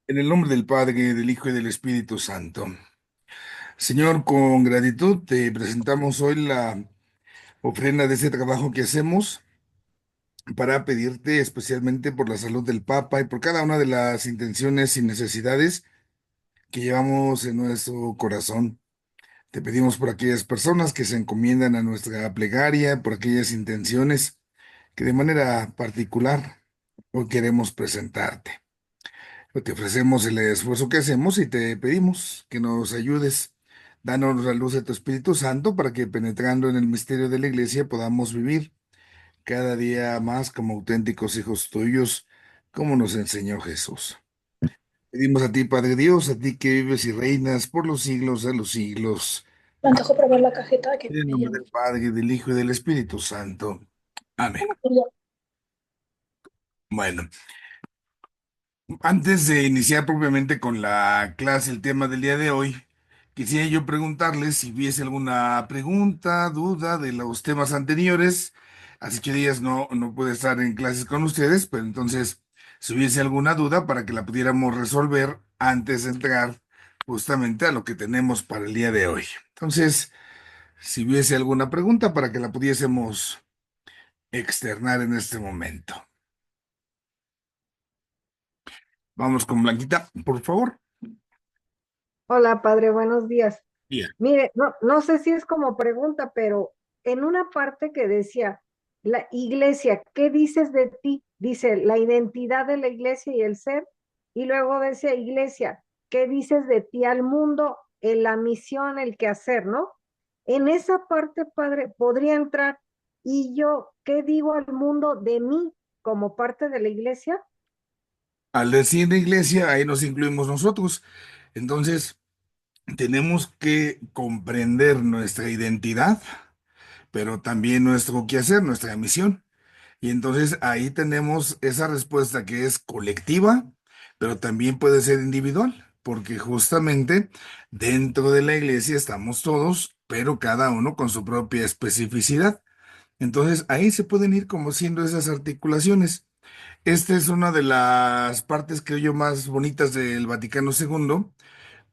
En el nombre del Padre, del Hijo y del Espíritu Santo. Señor, con gratitud te presentamos hoy la ofrenda de ese trabajo que hacemos para pedirte especialmente por la salud del Papa y por cada una de las intenciones y necesidades que llevamos en nuestro corazón. Te pedimos por aquellas personas que se encomiendan a nuestra plegaria, por aquellas intenciones que de manera particular hoy queremos presentarte. Te ofrecemos el esfuerzo que hacemos y te pedimos que nos ayudes. Danos la luz de tu Espíritu Santo para que penetrando en el misterio de la Iglesia podamos vivir cada día más como auténticos hijos tuyos, como nos enseñó Jesús. Pedimos a ti, Padre Dios, a ti que vives y reinas por los siglos de los siglos. Me antojo probar la cajeta que En el me nombre dieron. del Padre, del Hijo y del Espíritu Santo. Amén. Ya. Bueno. Antes de iniciar propiamente con la clase, el tema del día de hoy, quisiera yo preguntarles si hubiese alguna pregunta, duda de los temas anteriores. Hace 8 días no pude estar en clases con ustedes, pero entonces, si hubiese alguna duda para que la pudiéramos resolver antes de entrar justamente a lo que tenemos para el día de hoy. Entonces, si hubiese alguna pregunta para que la pudiésemos externar en este momento. Vamos con Blanquita, por favor. Hola, padre, buenos días. Bien. Mire, no sé si es como pregunta, pero en una parte que decía, la iglesia, ¿qué dices de ti? Dice la identidad de la iglesia y el ser, y luego decía, iglesia, ¿qué dices de ti al mundo? En la misión, el quehacer, ¿no? En esa parte, padre, podría entrar, y yo, ¿qué digo al mundo de mí como parte de la iglesia? Al decir iglesia, ahí nos incluimos nosotros. Entonces, tenemos que comprender nuestra identidad, pero también nuestro quehacer, nuestra misión. Y entonces ahí tenemos esa respuesta que es colectiva, pero también puede ser individual, porque justamente dentro de la iglesia estamos todos, pero cada uno con su propia especificidad. Entonces ahí se pueden ir como siendo esas articulaciones. Esta es una de las partes, creo yo, más bonitas del Vaticano II,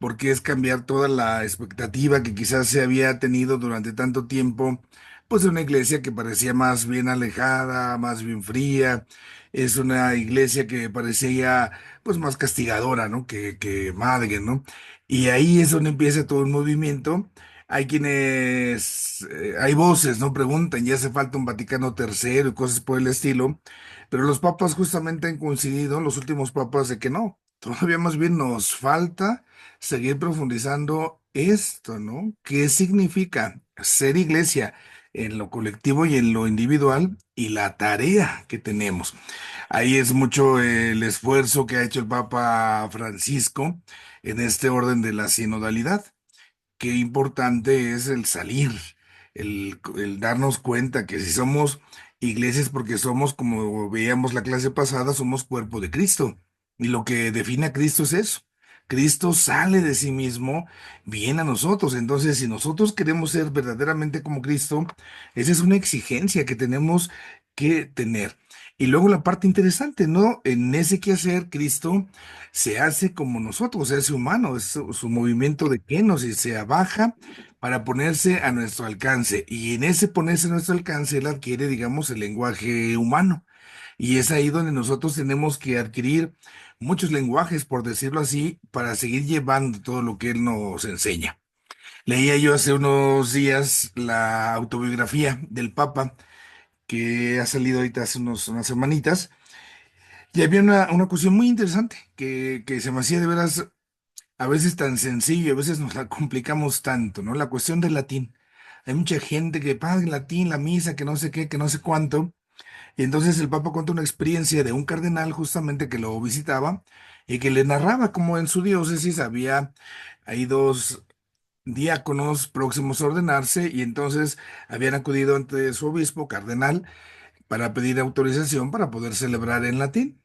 porque es cambiar toda la expectativa que quizás se había tenido durante tanto tiempo, pues de una iglesia que parecía más bien alejada, más bien fría. Es una iglesia que parecía pues más castigadora, ¿no? Que madre, ¿no? Y ahí es donde empieza todo el movimiento. Hay quienes, hay voces, ¿no? Preguntan, ya hace falta un Vaticano III y cosas por el estilo, pero los papas justamente han coincidido, los últimos papas, de que no, todavía más bien nos falta seguir profundizando esto, ¿no? ¿Qué significa ser iglesia en lo colectivo y en lo individual y la tarea que tenemos? Ahí es mucho el esfuerzo que ha hecho el Papa Francisco en este orden de la sinodalidad. Qué importante es el salir, el darnos cuenta que si somos iglesias porque somos, como veíamos la clase pasada, somos cuerpo de Cristo. Y lo que define a Cristo es eso. Cristo sale de sí mismo, viene a nosotros. Entonces, si nosotros queremos ser verdaderamente como Cristo, esa es una exigencia que tenemos que tener. Y luego la parte interesante, ¿no? En ese quehacer, Cristo se hace como nosotros, se hace humano, es su movimiento de quenos y se abaja para ponerse a nuestro alcance. Y en ese ponerse a nuestro alcance, él adquiere, digamos, el lenguaje humano. Y es ahí donde nosotros tenemos que adquirir muchos lenguajes, por decirlo así, para seguir llevando todo lo que él nos enseña. Leía yo hace unos días la autobiografía del Papa, que ha salido ahorita hace unas semanitas, y había una cuestión muy interesante que se me hacía de veras a veces tan sencillo, a veces nos la complicamos tanto, ¿no? La cuestión del latín. Hay mucha gente que paga el latín, la misa, que no sé qué, que no sé cuánto. Y entonces el Papa cuenta una experiencia de un cardenal justamente que lo visitaba y que le narraba cómo en su diócesis había ahí dos diáconos próximos a ordenarse y entonces habían acudido ante su obispo cardenal para pedir autorización para poder celebrar en latín.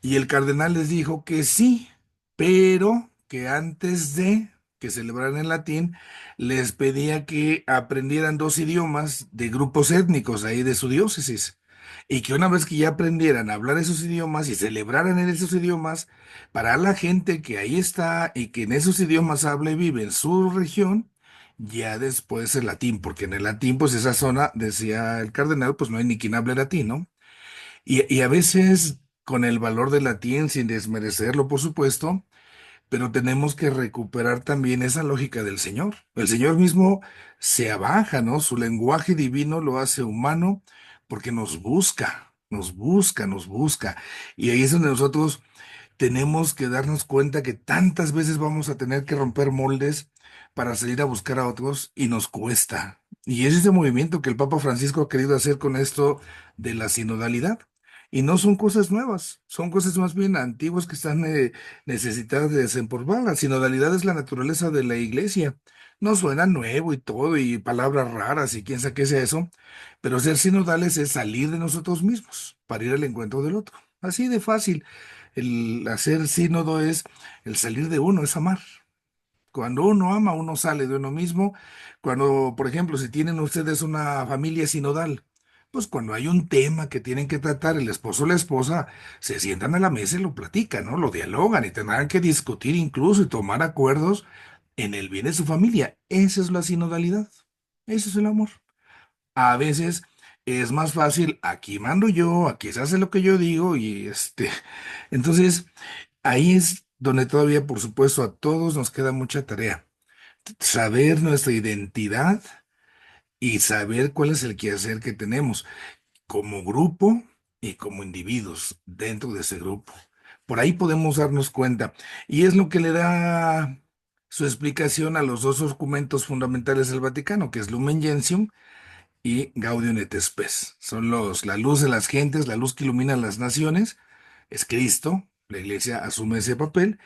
Y el cardenal les dijo que sí, pero que antes de que celebraran en latín, les pedía que aprendieran dos idiomas de grupos étnicos ahí de su diócesis. y que una vez que ya aprendieran a hablar esos idiomas y celebraran en esos idiomas, para la gente que ahí está y que en esos idiomas habla y vive en su región, ya después el latín, porque en el latín, pues esa zona, decía el cardenal, pues no hay ni quien hable latín, ¿no? Y a veces con el valor del latín, sin desmerecerlo, por supuesto, pero tenemos que recuperar también esa lógica del Señor. El Señor mismo se abaja, ¿no? Su lenguaje divino lo hace humano porque nos busca, nos busca, nos busca. Y ahí es donde nosotros tenemos que darnos cuenta que tantas veces vamos a tener que romper moldes para salir a buscar a otros y nos cuesta. Y es ese movimiento que el Papa Francisco ha querido hacer con esto de la sinodalidad. Y no son cosas nuevas, son cosas más bien antiguas que están necesitadas de desempolvar. La sinodalidad es la naturaleza de la iglesia. No suena nuevo y todo, y palabras raras y quién sabe qué sea eso, pero ser sinodales es salir de nosotros mismos para ir al encuentro del otro. Así de fácil. El hacer sínodo es el salir de uno, es amar. Cuando uno ama, uno sale de uno mismo. Cuando, por ejemplo, si tienen ustedes una familia sinodal, pues cuando hay un tema que tienen que tratar el esposo o la esposa, se sientan a la mesa y lo platican, ¿no? Lo dialogan y tendrán que discutir incluso y tomar acuerdos en el bien de su familia. Esa es la sinodalidad. Ese es el amor. A veces es más fácil, aquí mando yo, aquí se hace lo que yo digo y entonces ahí es donde todavía, por supuesto, a todos nos queda mucha tarea. Saber nuestra identidad y saber cuál es el quehacer que tenemos como grupo y como individuos dentro de ese grupo. Por ahí podemos darnos cuenta. Y es lo que le da su explicación a los dos documentos fundamentales del Vaticano, que es Lumen Gentium y Gaudium et Spes. Son la luz de las gentes, la luz que ilumina las naciones. Es Cristo, la iglesia asume ese papel,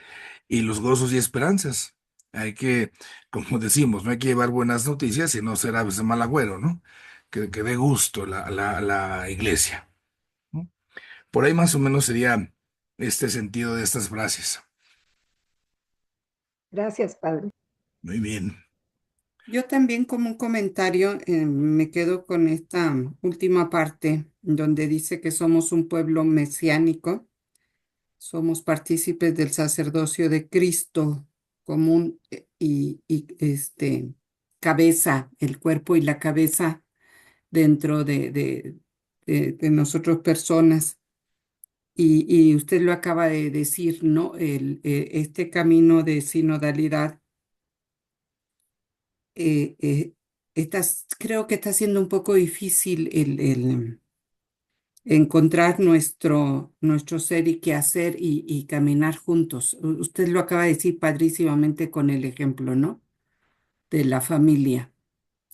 y los gozos y esperanzas. Hay que, como decimos, no hay que llevar buenas noticias, sino ser aves de mal agüero, ¿no? Que dé gusto la iglesia, ¿no? Por ahí más o menos sería este sentido de estas frases. Gracias, padre. Muy bien. Yo también como un comentario me quedo con esta última parte donde dice que somos un pueblo mesiánico, somos partícipes del sacerdocio de Cristo común cabeza, el cuerpo y la cabeza dentro de nosotros personas. Y usted lo acaba de decir, ¿no? Este camino de sinodalidad creo que está siendo un poco difícil el encontrar nuestro ser y qué hacer y caminar juntos. Usted lo acaba de decir padrísimamente con el ejemplo, ¿no? De la familia.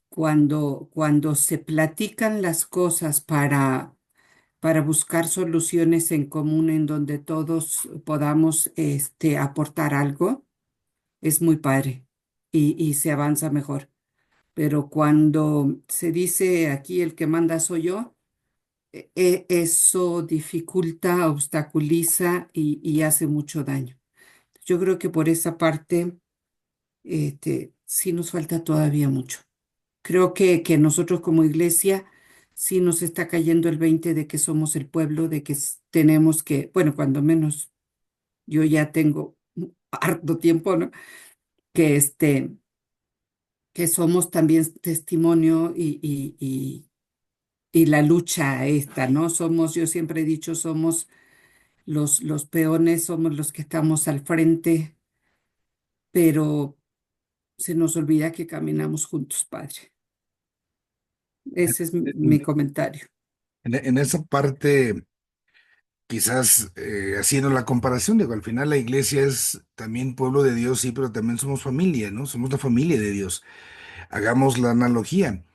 Cuando se platican las cosas para buscar soluciones en común en donde todos podamos aportar algo, es muy padre y se avanza mejor. Pero cuando se dice aquí el que manda soy yo, eso dificulta, obstaculiza y hace mucho daño. Yo creo que por esa parte sí nos falta todavía mucho. Creo que nosotros como iglesia sí nos está cayendo el 20 de que somos el pueblo, de que tenemos que, bueno, cuando menos yo ya tengo harto tiempo, ¿no? Que que somos también testimonio y la lucha esta, ¿no? Somos, yo siempre he dicho, somos los peones, somos los que estamos al frente, pero se nos olvida que caminamos juntos, Padre. Ese es mi En, comentario. en esa parte, quizás haciendo la comparación, digo, al final la iglesia es también pueblo de Dios, sí, pero también somos familia, ¿no? Somos la familia de Dios. Hagamos la analogía.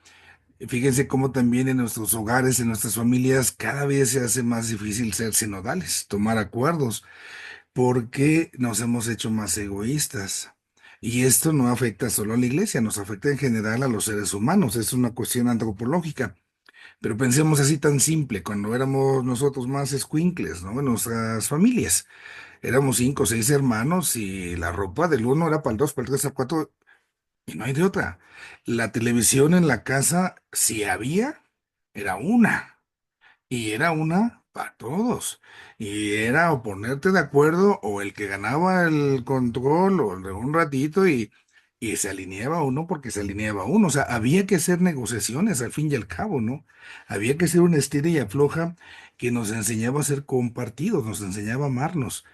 Fíjense cómo también en nuestros hogares, en nuestras familias, cada vez se hace más difícil ser sinodales, tomar acuerdos, porque nos hemos hecho más egoístas. Y esto no afecta solo a la iglesia, nos afecta en general a los seres humanos, es una cuestión antropológica. Pero pensemos así tan simple, cuando éramos nosotros más escuincles, ¿no? En nuestras familias. Éramos cinco o seis hermanos y la ropa del uno era para el dos, para el tres, para el cuatro, y no hay de otra. La televisión en la casa, si había, era una. Y era una para todos. Y era o ponerte de acuerdo o el que ganaba el control o el de un ratito y se alineaba uno porque se alineaba uno. O sea, había que hacer negociaciones al fin y al cabo, ¿no? Había que hacer una estira y afloja que nos enseñaba a ser compartidos, nos enseñaba a amarnos.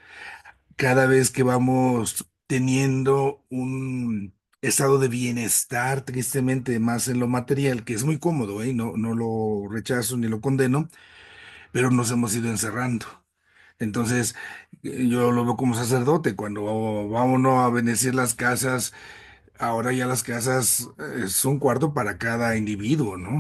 Cada vez que vamos teniendo un estado de bienestar, tristemente más en lo material, que es muy cómodo, ¿eh? No, no lo rechazo ni lo condeno, pero nos hemos ido encerrando. Entonces, yo lo veo como sacerdote, cuando vámonos a bendecir las casas, ahora ya las casas es un cuarto para cada individuo, ¿no?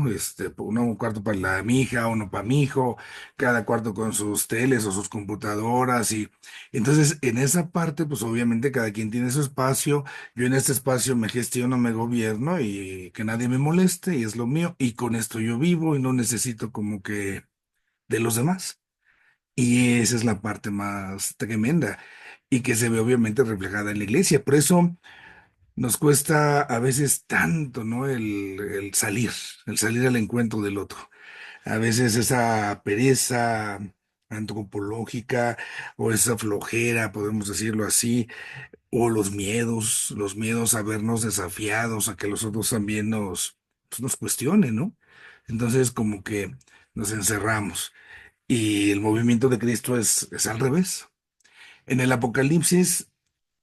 Un cuarto para la mi hija, uno para mi hijo, cada cuarto con sus teles o sus computadoras y entonces en esa parte, pues obviamente cada quien tiene su espacio, yo en este espacio me gestiono, me gobierno y que nadie me moleste y es lo mío y con esto yo vivo y no necesito como que de los demás. Y esa es la parte más tremenda y que se ve obviamente reflejada en la iglesia. Por eso nos cuesta a veces tanto, ¿no? El salir al encuentro del otro. A veces esa pereza antropológica o esa flojera, podemos decirlo así, o los miedos a vernos desafiados, a que los otros también pues, nos cuestionen, ¿no? Entonces como que nos encerramos. Y el movimiento de Cristo es al revés. En el Apocalipsis,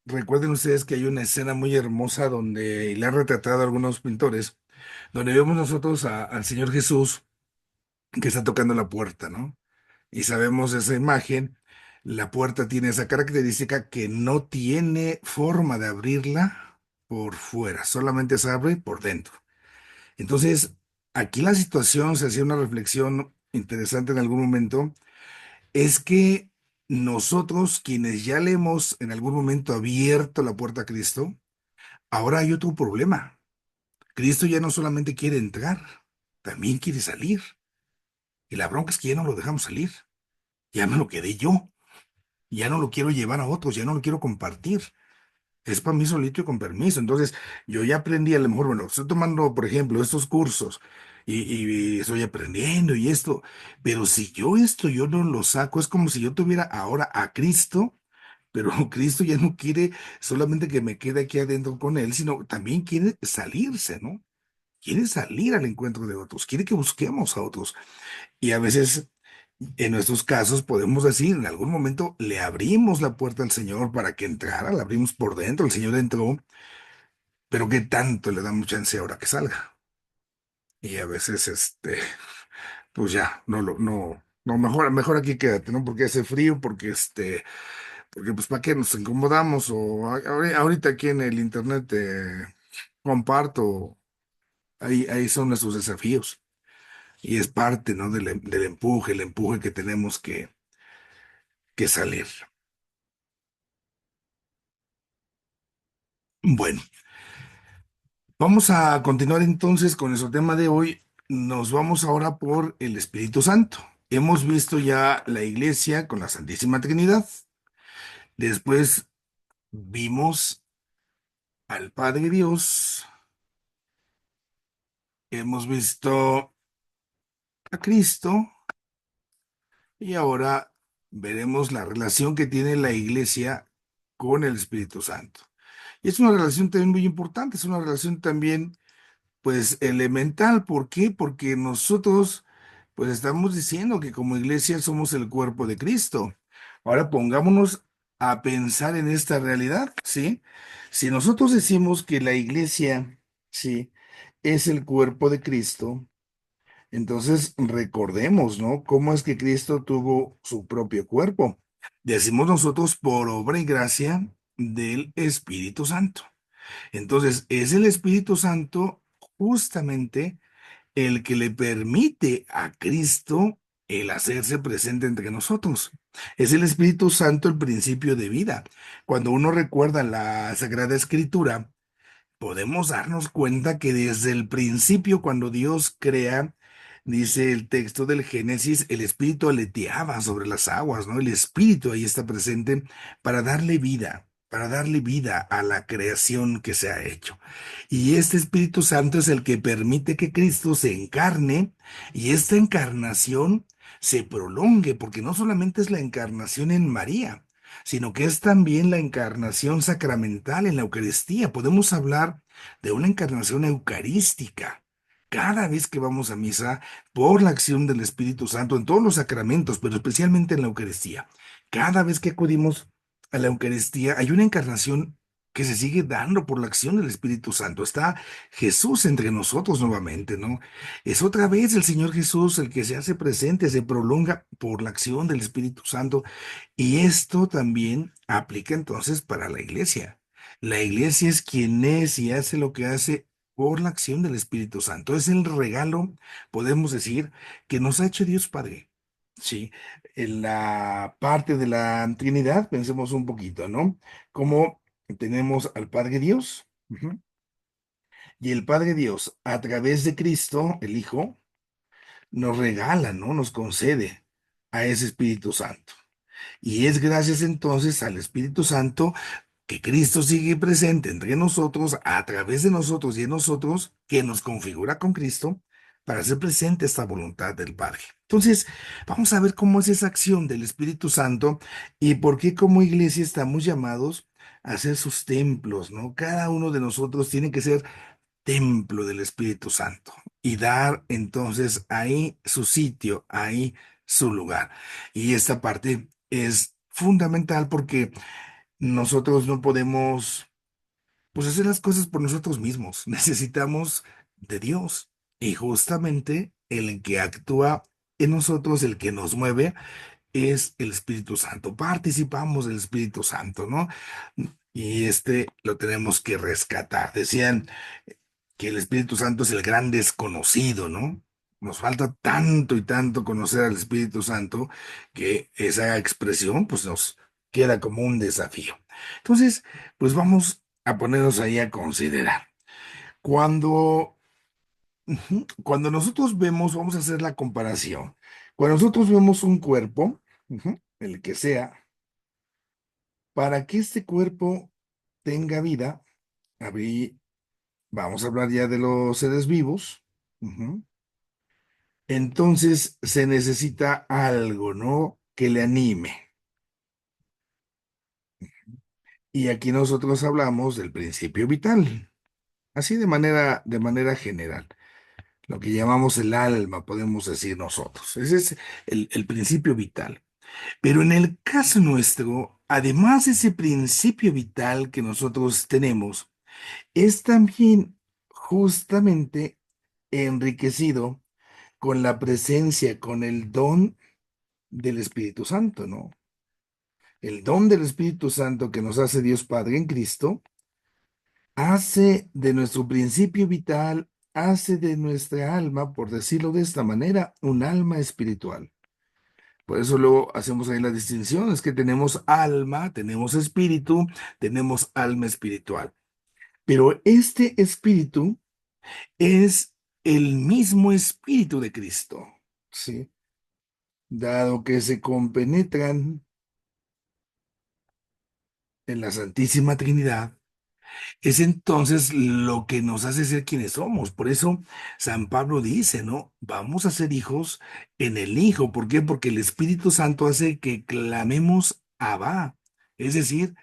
recuerden ustedes que hay una escena muy hermosa donde y la han retratado algunos pintores, donde vemos nosotros al Señor Jesús que está tocando la puerta, ¿no? Y sabemos esa imagen, la puerta tiene esa característica que no tiene forma de abrirla por fuera, solamente se abre por dentro. Entonces, aquí la situación se hacía una reflexión interesante en algún momento es que nosotros, quienes ya le hemos en algún momento abierto la puerta a Cristo, ahora hay otro problema. Cristo ya no solamente quiere entrar, también quiere salir. Y la bronca es que ya no lo dejamos salir. Ya me lo quedé yo. Ya no lo quiero llevar a otros, ya no lo quiero compartir. Es para mí solito y con permiso. Entonces, yo ya aprendí, a lo mejor, bueno, estoy tomando, por ejemplo, estos cursos y estoy aprendiendo y esto, pero si yo esto yo no lo saco, es como si yo tuviera ahora a Cristo, pero Cristo ya no quiere solamente que me quede aquí adentro con Él, sino también quiere salirse, ¿no? Quiere salir al encuentro de otros, quiere que busquemos a otros. Y a veces, en nuestros casos, podemos decir, en algún momento le abrimos la puerta al Señor para que entrara, la abrimos por dentro, el Señor entró, pero ¿qué tanto le damos chance ahora que salga? Y a veces, pues ya, no, mejor aquí quédate, ¿no? Porque hace frío, porque pues para qué nos incomodamos o ahorita aquí en el internet comparto, ahí son nuestros desafíos y es parte, ¿no? Del empuje, el empuje que tenemos que salir. Bueno, vamos a continuar entonces con nuestro tema de hoy. Nos vamos ahora por el Espíritu Santo. Hemos visto ya la iglesia con la Santísima Trinidad. Después vimos al Padre Dios. Hemos visto a Cristo y ahora veremos la relación que tiene la iglesia con el Espíritu Santo. Y es una relación también muy importante, es una relación también pues elemental. ¿Por qué? Porque nosotros pues estamos diciendo que como iglesia somos el cuerpo de Cristo. Ahora pongámonos a pensar en esta realidad, ¿sí? Si nosotros decimos que la iglesia, sí, es el cuerpo de Cristo, entonces recordemos, ¿no? ¿Cómo es que Cristo tuvo su propio cuerpo? Decimos nosotros por obra y gracia del Espíritu Santo. Entonces, es el Espíritu Santo justamente el que le permite a Cristo el hacerse presente entre nosotros. Es el Espíritu Santo el principio de vida. Cuando uno recuerda la Sagrada Escritura, podemos darnos cuenta que desde el principio, cuando Dios crea, dice el texto del Génesis, el Espíritu aleteaba sobre las aguas, ¿no? El Espíritu ahí está presente para darle vida a la creación que se ha hecho. Y este Espíritu Santo es el que permite que Cristo se encarne y esta encarnación se prolongue, porque no solamente es la encarnación en María, sino que es también la encarnación sacramental en la Eucaristía. Podemos hablar de una encarnación eucarística. Cada vez que vamos a misa, por la acción del Espíritu Santo en todos los sacramentos, pero especialmente en la Eucaristía, cada vez que acudimos a la Eucaristía, hay una encarnación que se sigue dando por la acción del Espíritu Santo. Está Jesús entre nosotros nuevamente, ¿no? Es otra vez el Señor Jesús el que se hace presente, se prolonga por la acción del Espíritu Santo. Y esto también aplica entonces para la iglesia. La iglesia es quien es y hace lo que hace por la acción del Espíritu Santo. Es el regalo, podemos decir, que nos ha hecho Dios Padre. Sí, en la parte de la Trinidad, pensemos un poquito, ¿no? Como tenemos al Padre Dios, ujú, y el Padre Dios, a través de Cristo, el Hijo, nos regala, ¿no? Nos concede a ese Espíritu Santo. Y es gracias entonces al Espíritu Santo que Cristo sigue presente entre nosotros, a través de nosotros y en nosotros, que nos configura con Cristo para hacer presente esta voluntad del Padre. Entonces, vamos a ver cómo es esa acción del Espíritu Santo y por qué como iglesia estamos llamados a ser sus templos, ¿no? Cada uno de nosotros tiene que ser templo del Espíritu Santo y dar entonces ahí su sitio, ahí su lugar. Y esta parte es fundamental porque nosotros no podemos, pues, hacer las cosas por nosotros mismos. Necesitamos de Dios. Y justamente el que actúa en nosotros, el que nos mueve, es el Espíritu Santo. Participamos del Espíritu Santo, ¿no? Y este lo tenemos que rescatar. Decían que el Espíritu Santo es el gran desconocido, ¿no? Nos falta tanto y tanto conocer al Espíritu Santo que esa expresión pues nos queda como un desafío. Entonces, pues vamos a ponernos ahí a considerar. Cuando, cuando nosotros vemos, vamos a hacer la comparación. Cuando nosotros vemos un cuerpo, el que sea, para que este cuerpo tenga vida, vamos a hablar ya de los seres vivos. Entonces se necesita algo, ¿no? Que le anime. Y aquí nosotros hablamos del principio vital, así de manera general. Lo que llamamos el alma, podemos decir nosotros. Ese es el principio vital. Pero en el caso nuestro, además de ese principio vital que nosotros tenemos, es también justamente enriquecido con la presencia, con el don del Espíritu Santo, ¿no? El don del Espíritu Santo que nos hace Dios Padre en Cristo, hace de nuestro principio vital, hace de nuestra alma, por decirlo de esta manera, un alma espiritual. Por eso luego hacemos ahí la distinción, es que tenemos alma, tenemos espíritu, tenemos alma espiritual. Pero este espíritu es el mismo espíritu de Cristo, ¿sí? Dado que se compenetran en la Santísima Trinidad, es entonces lo que nos hace ser quienes somos. Por eso San Pablo dice, ¿no? Vamos a ser hijos en el Hijo. ¿Por qué? Porque el Espíritu Santo hace que clamemos Abba, es decir,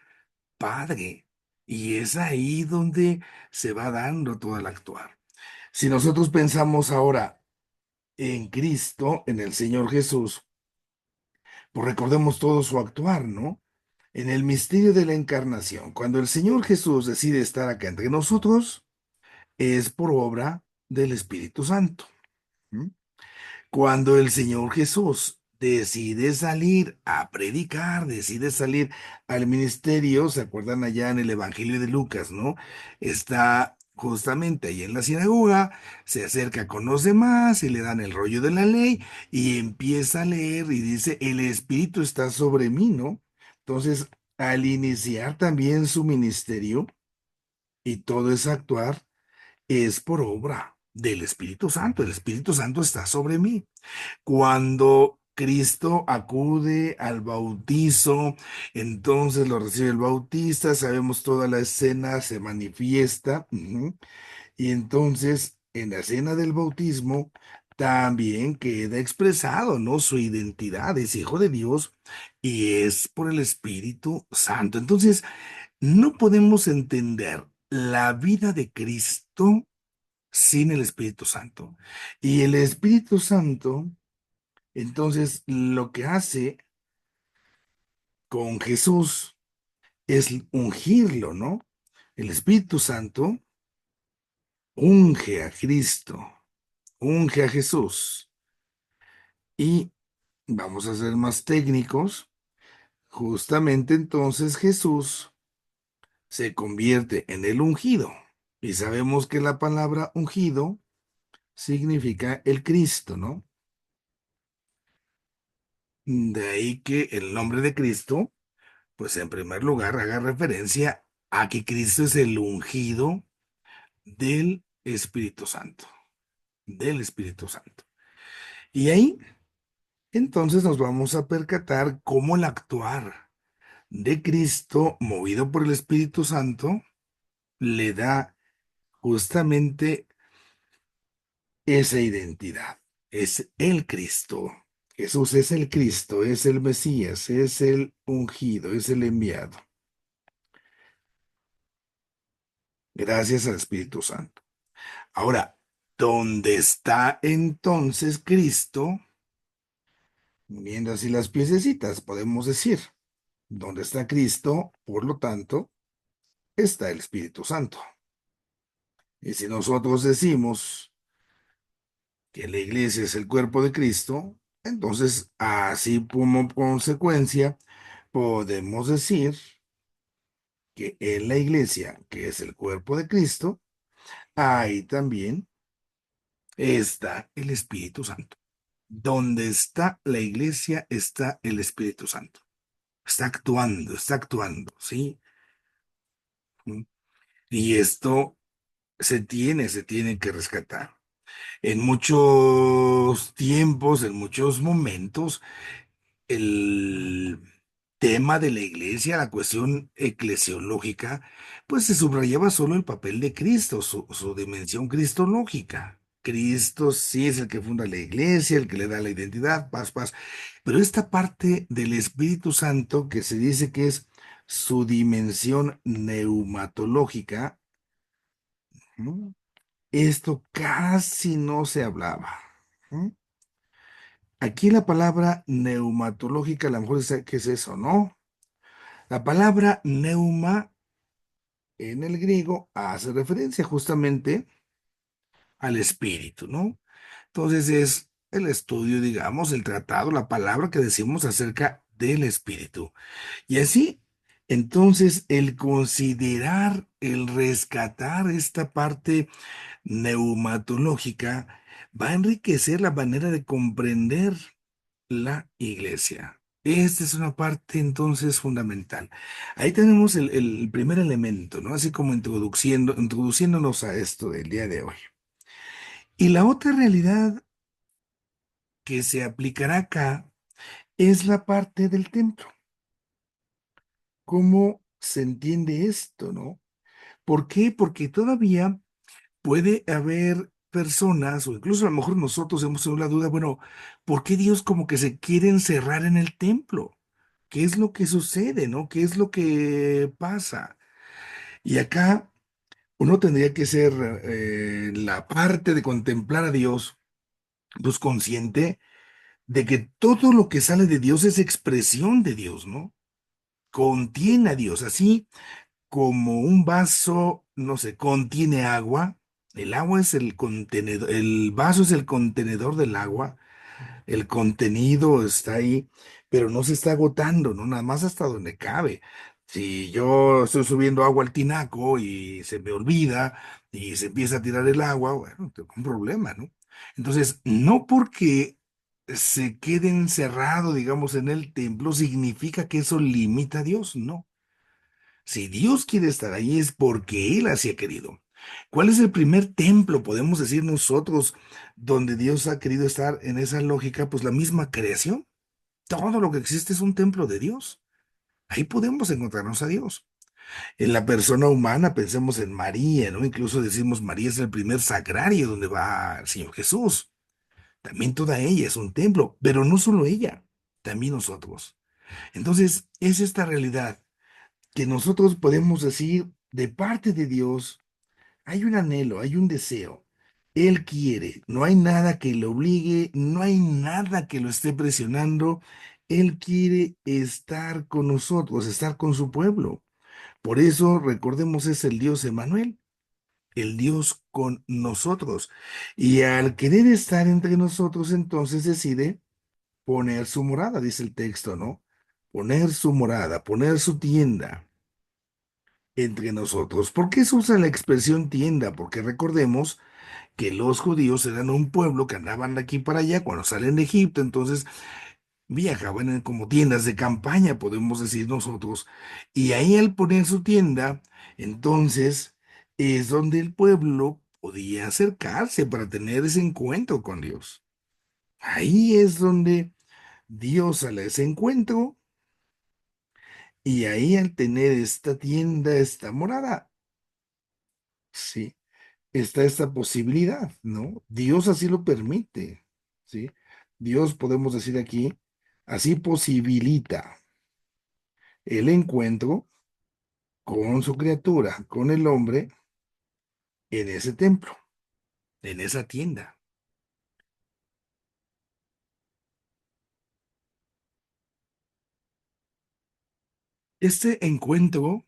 Padre. Y es ahí donde se va dando todo el actuar. Si nosotros pensamos ahora en Cristo, en el Señor Jesús, pues recordemos todo su actuar, ¿no? En el misterio de la encarnación, cuando el Señor Jesús decide estar acá entre nosotros, es por obra del Espíritu Santo. ¿Mm? Cuando el Señor Jesús decide salir a predicar, decide salir al ministerio, ¿se acuerdan allá en el Evangelio de Lucas, no? Está justamente ahí en la sinagoga, se acerca con los demás y le dan el rollo de la ley y empieza a leer y dice, el Espíritu está sobre mí, ¿no? Entonces, al iniciar también su ministerio y todo es actuar, es por obra del Espíritu Santo. El Espíritu Santo está sobre mí. Cuando Cristo acude al bautizo, entonces lo recibe el bautista, sabemos toda la escena, se manifiesta, y entonces en la escena del bautismo también queda expresado, ¿no? Su identidad es hijo de Dios y es por el Espíritu Santo. Entonces, no podemos entender la vida de Cristo sin el Espíritu Santo. Y el Espíritu Santo, entonces, lo que hace con Jesús es ungirlo, ¿no? El Espíritu Santo unge a Cristo, unge a Jesús. Y vamos a ser más técnicos. Justamente entonces Jesús se convierte en el ungido. Y sabemos que la palabra ungido significa el Cristo, ¿no? De ahí que el nombre de Cristo, pues en primer lugar haga referencia a que Cristo es el ungido del Espíritu Santo, del Espíritu Santo. Y ahí entonces nos vamos a percatar cómo el actuar de Cristo, movido por el Espíritu Santo, le da justamente esa identidad. Es el Cristo. Jesús es el Cristo, es el Mesías, es el ungido, es el enviado. Gracias al Espíritu Santo. Ahora, ¿dónde está entonces Cristo? Viendo así las piececitas, podemos decir, ¿dónde está Cristo? Por lo tanto, está el Espíritu Santo. Y si nosotros decimos que la iglesia es el cuerpo de Cristo, entonces, así como consecuencia, podemos decir que en la iglesia, que es el cuerpo de Cristo, ahí también está el Espíritu Santo. Donde está la iglesia está el Espíritu Santo. Está actuando, ¿sí? ¿Mm? Y esto se tiene que rescatar. En muchos tiempos, en muchos momentos, el tema de la iglesia, la cuestión eclesiológica, pues se subrayaba solo el papel de Cristo, su dimensión cristológica. Cristo sí es el que funda la iglesia, el que le da la identidad, paz, paz. Pero esta parte del Espíritu Santo, que se dice que es su dimensión neumatológica, ¿no? Esto casi no se hablaba. ¿No? Aquí la palabra neumatológica, a lo mejor ¿qué es eso, no? La palabra neuma en el griego hace referencia justamente al espíritu, ¿no? Entonces es el estudio, digamos, el tratado, la palabra que decimos acerca del espíritu. Y así, entonces, el considerar, el rescatar esta parte neumatológica va a enriquecer la manera de comprender la iglesia. Esta es una parte entonces fundamental. Ahí tenemos el primer elemento, ¿no? Así como introduciéndonos a esto del día de hoy. Y la otra realidad que se aplicará acá es la parte del templo. ¿Cómo se entiende esto, no? ¿Por qué? Porque todavía puede haber personas, o incluso a lo mejor nosotros hemos tenido la duda, bueno, ¿por qué Dios como que se quiere encerrar en el templo? ¿Qué es lo que sucede, no? ¿Qué es lo que pasa? Y acá uno tendría que ser la parte de contemplar a Dios, pues consciente de que todo lo que sale de Dios es expresión de Dios, ¿no? Contiene a Dios, así como un vaso, no sé, contiene agua. El agua es el contenedor, el vaso es el contenedor del agua. El contenido está ahí, pero no se está agotando, ¿no? Nada más hasta donde cabe. Si yo estoy subiendo agua al tinaco y se me olvida y se empieza a tirar el agua, bueno, tengo un problema, ¿no? Entonces, no porque se quede encerrado, digamos, en el templo, significa que eso limita a Dios, no. Si Dios quiere estar ahí es porque Él así ha querido. ¿Cuál es el primer templo, podemos decir nosotros, donde Dios ha querido estar en esa lógica? Pues la misma creación. Todo lo que existe es un templo de Dios. Ahí podemos encontrarnos a Dios. En la persona humana, pensemos en María, ¿no? Incluso decimos María es el primer sagrario donde va el Señor Jesús. También toda ella es un templo, pero no solo ella, también nosotros. Entonces, es esta realidad que nosotros podemos decir de parte de Dios, hay un anhelo, hay un deseo. Él quiere, no hay nada que le obligue, no hay nada que lo esté presionando. Él quiere estar con nosotros, estar con su pueblo. Por eso, recordemos, es el Dios Emanuel, el Dios con nosotros. Y al querer estar entre nosotros, entonces decide poner su morada, dice el texto, ¿no? Poner su morada, poner su tienda entre nosotros. ¿Por qué se usa la expresión tienda? Porque recordemos que los judíos eran un pueblo que andaban de aquí para allá cuando salen de Egipto, entonces viajaban como tiendas de campaña, podemos decir nosotros, y ahí al poner su tienda, entonces es donde el pueblo podía acercarse para tener ese encuentro con Dios. Ahí es donde Dios sale a ese encuentro y ahí al tener esta tienda, esta morada, sí, está esta posibilidad, ¿no? Dios así lo permite, ¿sí? Dios, podemos decir aquí, así posibilita el encuentro con su criatura, con el hombre, en ese templo, en esa tienda. Este encuentro,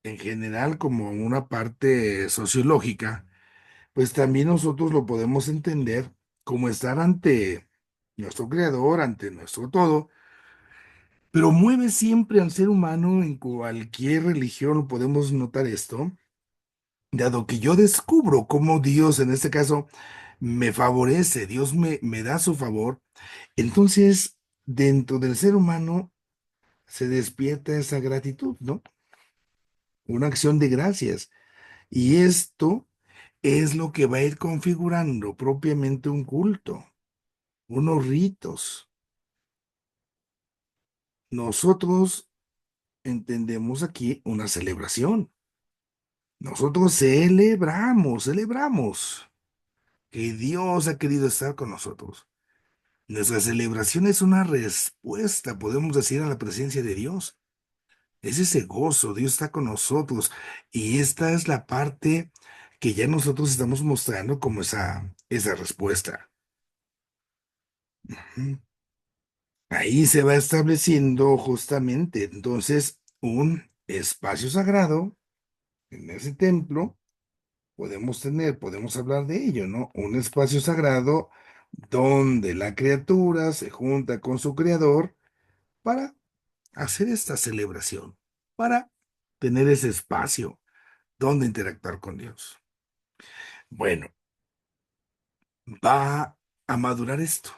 en general, como una parte sociológica, pues también nosotros lo podemos entender como estar ante nuestro creador, ante nuestro todo, pero mueve siempre al ser humano en cualquier religión, podemos notar esto, dado que yo descubro cómo Dios, en este caso, me favorece, Dios me da su favor, entonces dentro del ser humano se despierta esa gratitud, ¿no? Una acción de gracias. Y esto es lo que va a ir configurando propiamente un culto, unos ritos. Nosotros entendemos aquí una celebración. Nosotros celebramos que Dios ha querido estar con nosotros. Nuestra celebración es una respuesta, podemos decir, a la presencia de Dios. Es ese gozo, Dios está con nosotros. Y esta es la parte que ya nosotros estamos mostrando como esa respuesta. Ujú. Ahí se va estableciendo justamente entonces un espacio sagrado en ese templo. Podemos hablar de ello, ¿no? Un espacio sagrado donde la criatura se junta con su creador para hacer esta celebración, para tener ese espacio donde interactuar con Dios. Bueno, va a madurar esto.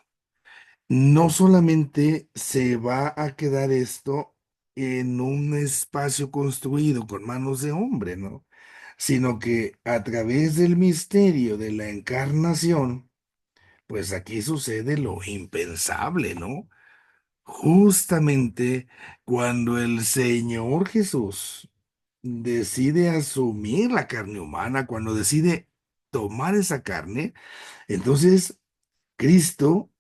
No solamente se va a quedar esto en un espacio construido con manos de hombre, ¿no? Sino que a través del misterio de la encarnación, pues aquí sucede lo impensable, ¿no? Justamente cuando el Señor Jesús decide asumir la carne humana, cuando decide tomar esa carne, entonces Cristo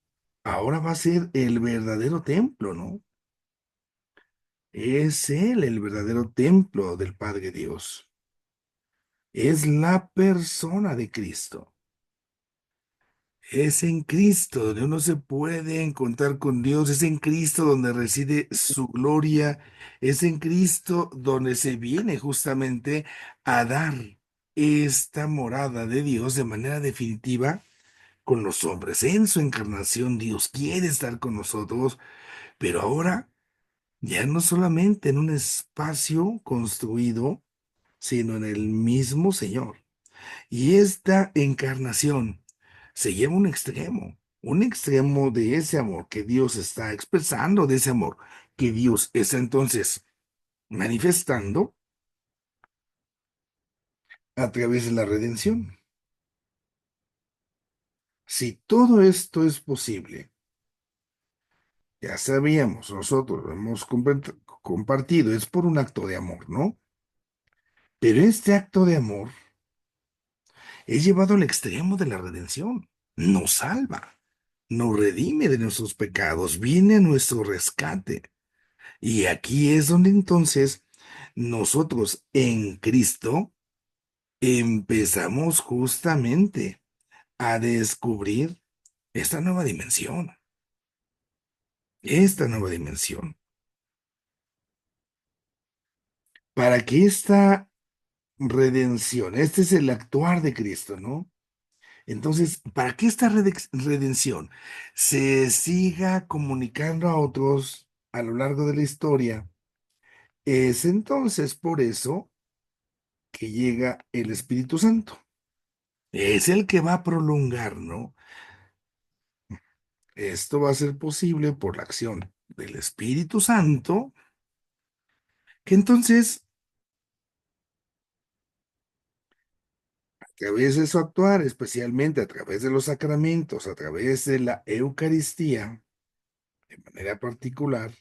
ahora va a ser el verdadero templo, ¿no? Es Él el verdadero templo del Padre Dios. Es la persona de Cristo. Es en Cristo donde uno se puede encontrar con Dios, es en Cristo donde reside su gloria, es en Cristo donde se viene justamente a dar esta morada de Dios de manera definitiva con los hombres. En su encarnación Dios quiere estar con nosotros, pero ahora ya no solamente en un espacio construido, sino en el mismo Señor. Y esta encarnación se lleva a un extremo de ese amor que Dios está expresando, de ese amor que Dios está entonces manifestando a través de la redención. Si todo esto es posible, ya sabíamos, nosotros lo hemos compartido, es por un acto de amor, ¿no? Pero este acto de amor es llevado al extremo de la redención, nos salva. nos redime de nuestros pecados, viene a nuestro rescate. Y aquí es donde entonces nosotros en Cristo empezamos justamente a descubrir esta nueva dimensión, esta nueva dimensión. Para que esta redención, este es el actuar de Cristo, ¿no? Entonces, para que esta redención se siga comunicando a otros a lo largo de la historia, es entonces por eso que llega el Espíritu Santo. Es el que va a prolongar, ¿no? Esto va a ser posible por la acción del Espíritu Santo, que entonces, a través de su actuar, especialmente a través de los sacramentos, a través de la Eucaristía, de manera particular,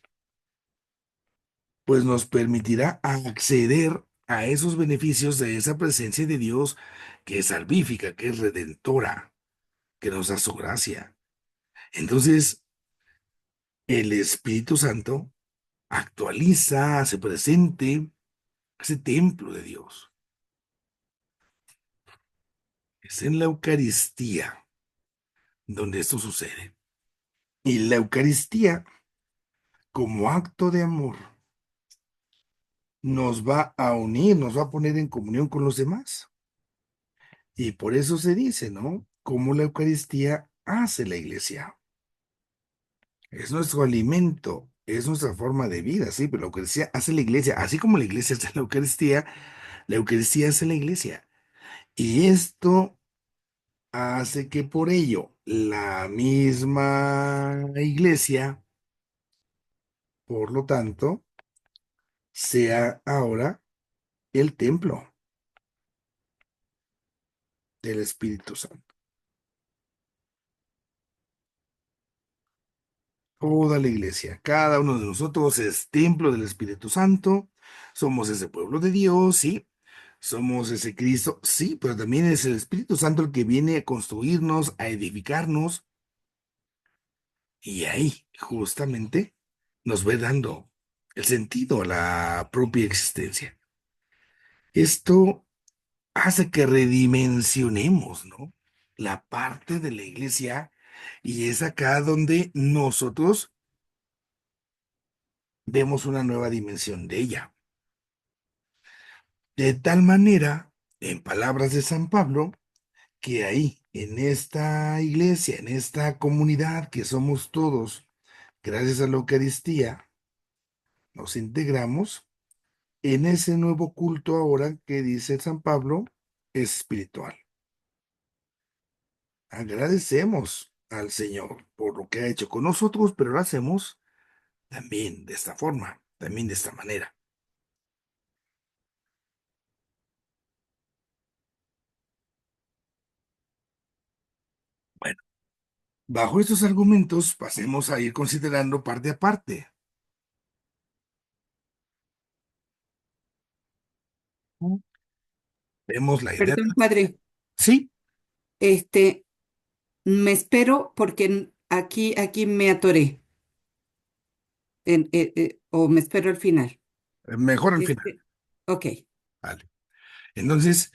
pues nos permitirá acceder a esos beneficios de esa presencia de Dios que es salvífica, que es redentora, que nos da su gracia. Entonces, el Espíritu Santo actualiza, hace presente ese templo de Dios. Es en la Eucaristía donde esto sucede. Y la Eucaristía, como acto de amor, nos va a unir, nos va a poner en comunión con los demás. Y por eso se dice, ¿no? Cómo la Eucaristía hace la iglesia. Es nuestro alimento, es nuestra forma de vida, sí, pero la Eucaristía hace la iglesia. Así como la iglesia hace la Eucaristía hace la iglesia. Y esto hace que por ello la misma iglesia, por lo tanto, sea ahora el templo del Espíritu Santo. Toda la iglesia, cada uno de nosotros es templo del Espíritu Santo, somos ese pueblo de Dios, sí, somos ese Cristo, sí, pero también es el Espíritu Santo el que viene a construirnos, a edificarnos, y ahí justamente nos va dando el sentido a la propia existencia. Esto hace que redimensionemos, ¿no? La parte de la iglesia, y es acá donde nosotros vemos una nueva dimensión de ella. De tal manera, en palabras de San Pablo, que ahí, en esta iglesia, en esta comunidad que somos todos, gracias a la Eucaristía, nos integramos en ese nuevo culto ahora que dice San Pablo, es espiritual. Agradecemos al Señor por lo que ha hecho con nosotros, pero lo hacemos también de esta forma, también de esta manera. Bueno, bajo estos argumentos, pasemos a ir considerando parte a parte. Vemos la idea. Perdón, padre, Sí, este, me espero porque aquí me atoré, o me espero al final. mejor al final. Este, ok. Vale. Entonces,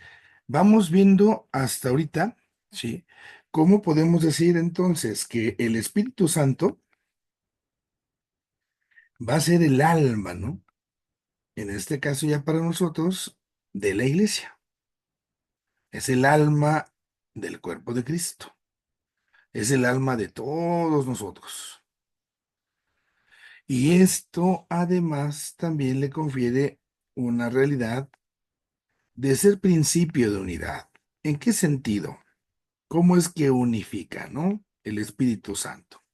vamos viendo hasta ahorita, ¿sí? ¿Cómo podemos decir entonces que el Espíritu Santo va a ser el alma, ¿no? En este caso ya para nosotros, de la iglesia. Es el alma del cuerpo de Cristo. Es el alma de todos nosotros. Y esto además también le confiere una realidad de ser principio de unidad. ¿En qué sentido? ¿Cómo es que unifica, no? El Espíritu Santo.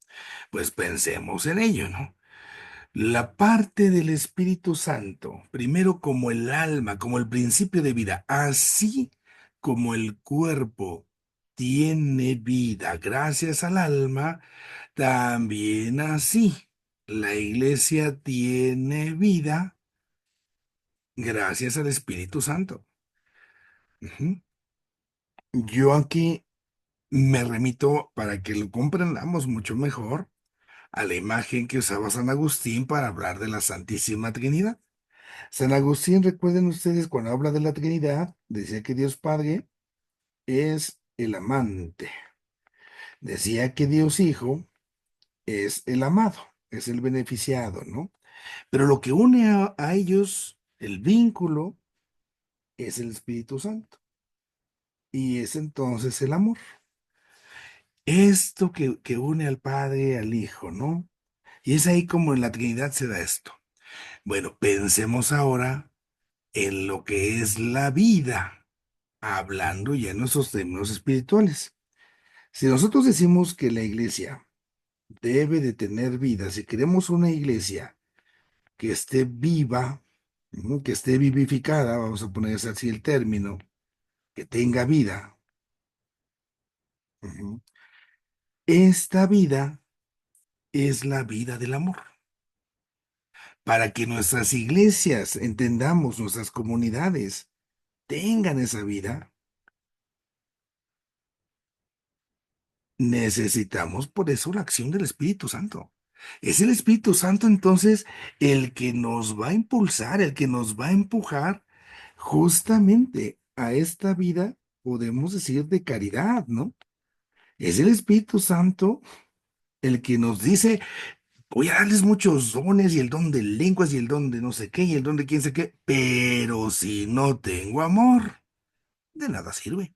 Pues pensemos en ello, ¿no? La parte del Espíritu Santo, primero como el alma, como el principio de vida, así como el cuerpo tiene vida gracias al alma, también así la iglesia tiene vida gracias al Espíritu Santo. Ujú. Yo aquí me remito para que lo comprendamos mucho mejor a la imagen que usaba San Agustín para hablar de la Santísima Trinidad. San Agustín, recuerden ustedes, cuando habla de la Trinidad, decía que Dios Padre es el amante, decía que Dios Hijo es el amado, es el beneficiado, ¿no? Pero lo que une a ellos, el vínculo, es el Espíritu Santo. Y es entonces el amor. Esto que une al Padre, al Hijo, ¿no? Y es ahí como en la Trinidad se da esto. Bueno, pensemos ahora en lo que es la vida, hablando ya en nuestros términos espirituales. Si nosotros decimos que la iglesia debe de tener vida, si queremos una iglesia que esté viva, que esté vivificada, vamos a poner así el término, que tenga vida, ujú, esta vida es la vida del amor. Para que nuestras iglesias, entendamos, nuestras comunidades, tengan esa vida, necesitamos por eso la acción del Espíritu Santo. Es el Espíritu Santo entonces el que nos va a impulsar, el que nos va a empujar justamente a esta vida, podemos decir, de caridad, ¿no? Es el Espíritu Santo el que nos dice, voy a darles muchos dones y el don de lenguas y el don de no sé qué y el don de quién sé qué, pero si no tengo amor, de nada sirve.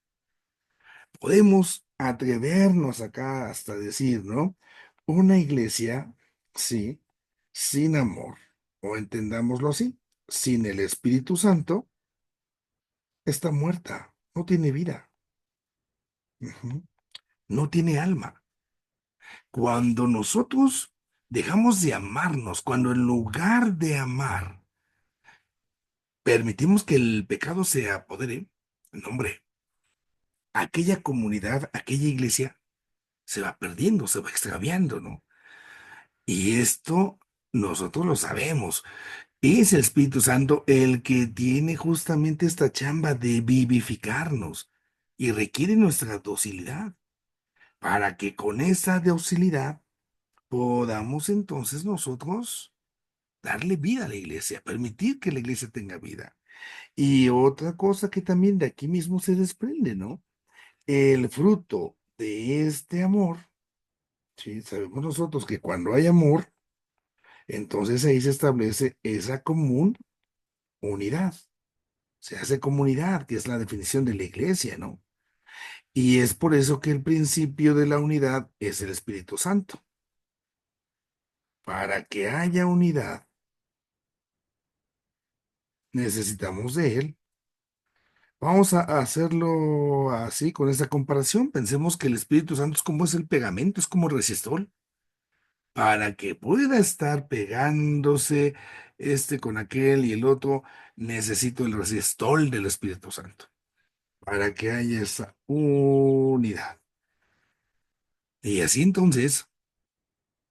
Podemos atrevernos acá hasta decir, ¿no? Una iglesia, sí, sin amor, o entendámoslo así, sin el Espíritu Santo, está muerta, no tiene vida, ujú, no tiene alma. Cuando nosotros dejamos de amarnos, cuando en lugar de amar, permitimos que el pecado se apodere, no, hombre, aquella comunidad, aquella iglesia se va perdiendo, se va extraviando, ¿no? Y esto nosotros lo sabemos. Es el Espíritu Santo el que tiene justamente esta chamba de vivificarnos y requiere nuestra docilidad para que con esa docilidad podamos entonces nosotros darle vida a la iglesia, permitir que la iglesia tenga vida. Y otra cosa que también de aquí mismo se desprende, ¿no? El fruto de este amor, ¿sí? Sabemos nosotros que cuando hay amor, entonces ahí se establece esa común unidad. Se hace comunidad, que es la definición de la iglesia, ¿no? Y es por eso que el principio de la unidad es el Espíritu Santo. Para que haya unidad, necesitamos de Él. Vamos a hacerlo así, con esta comparación. Pensemos que el Espíritu Santo es como es el pegamento, es como resistol. Para que pueda estar pegándose este con aquel y el otro, necesito el resistol del Espíritu Santo. Para que haya esa unidad. Y así entonces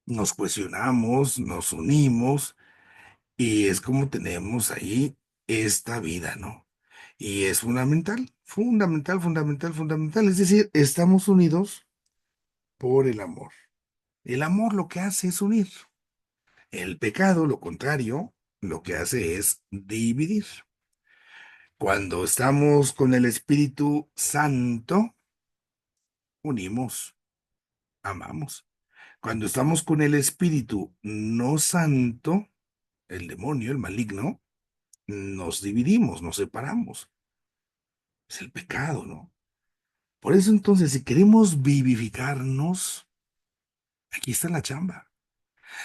nos cuestionamos, nos unimos y es como tenemos ahí esta vida, ¿no? Y es fundamental, fundamental, fundamental, fundamental. Es decir, estamos unidos por el amor. El amor lo que hace es unir. El pecado, lo contrario, lo que hace es dividir. Cuando estamos con el Espíritu Santo, unimos, amamos. Cuando estamos con el Espíritu no santo, el demonio, el maligno, nos dividimos, nos separamos. Es el pecado, ¿no? Por eso entonces, si queremos vivificarnos, aquí está la chamba.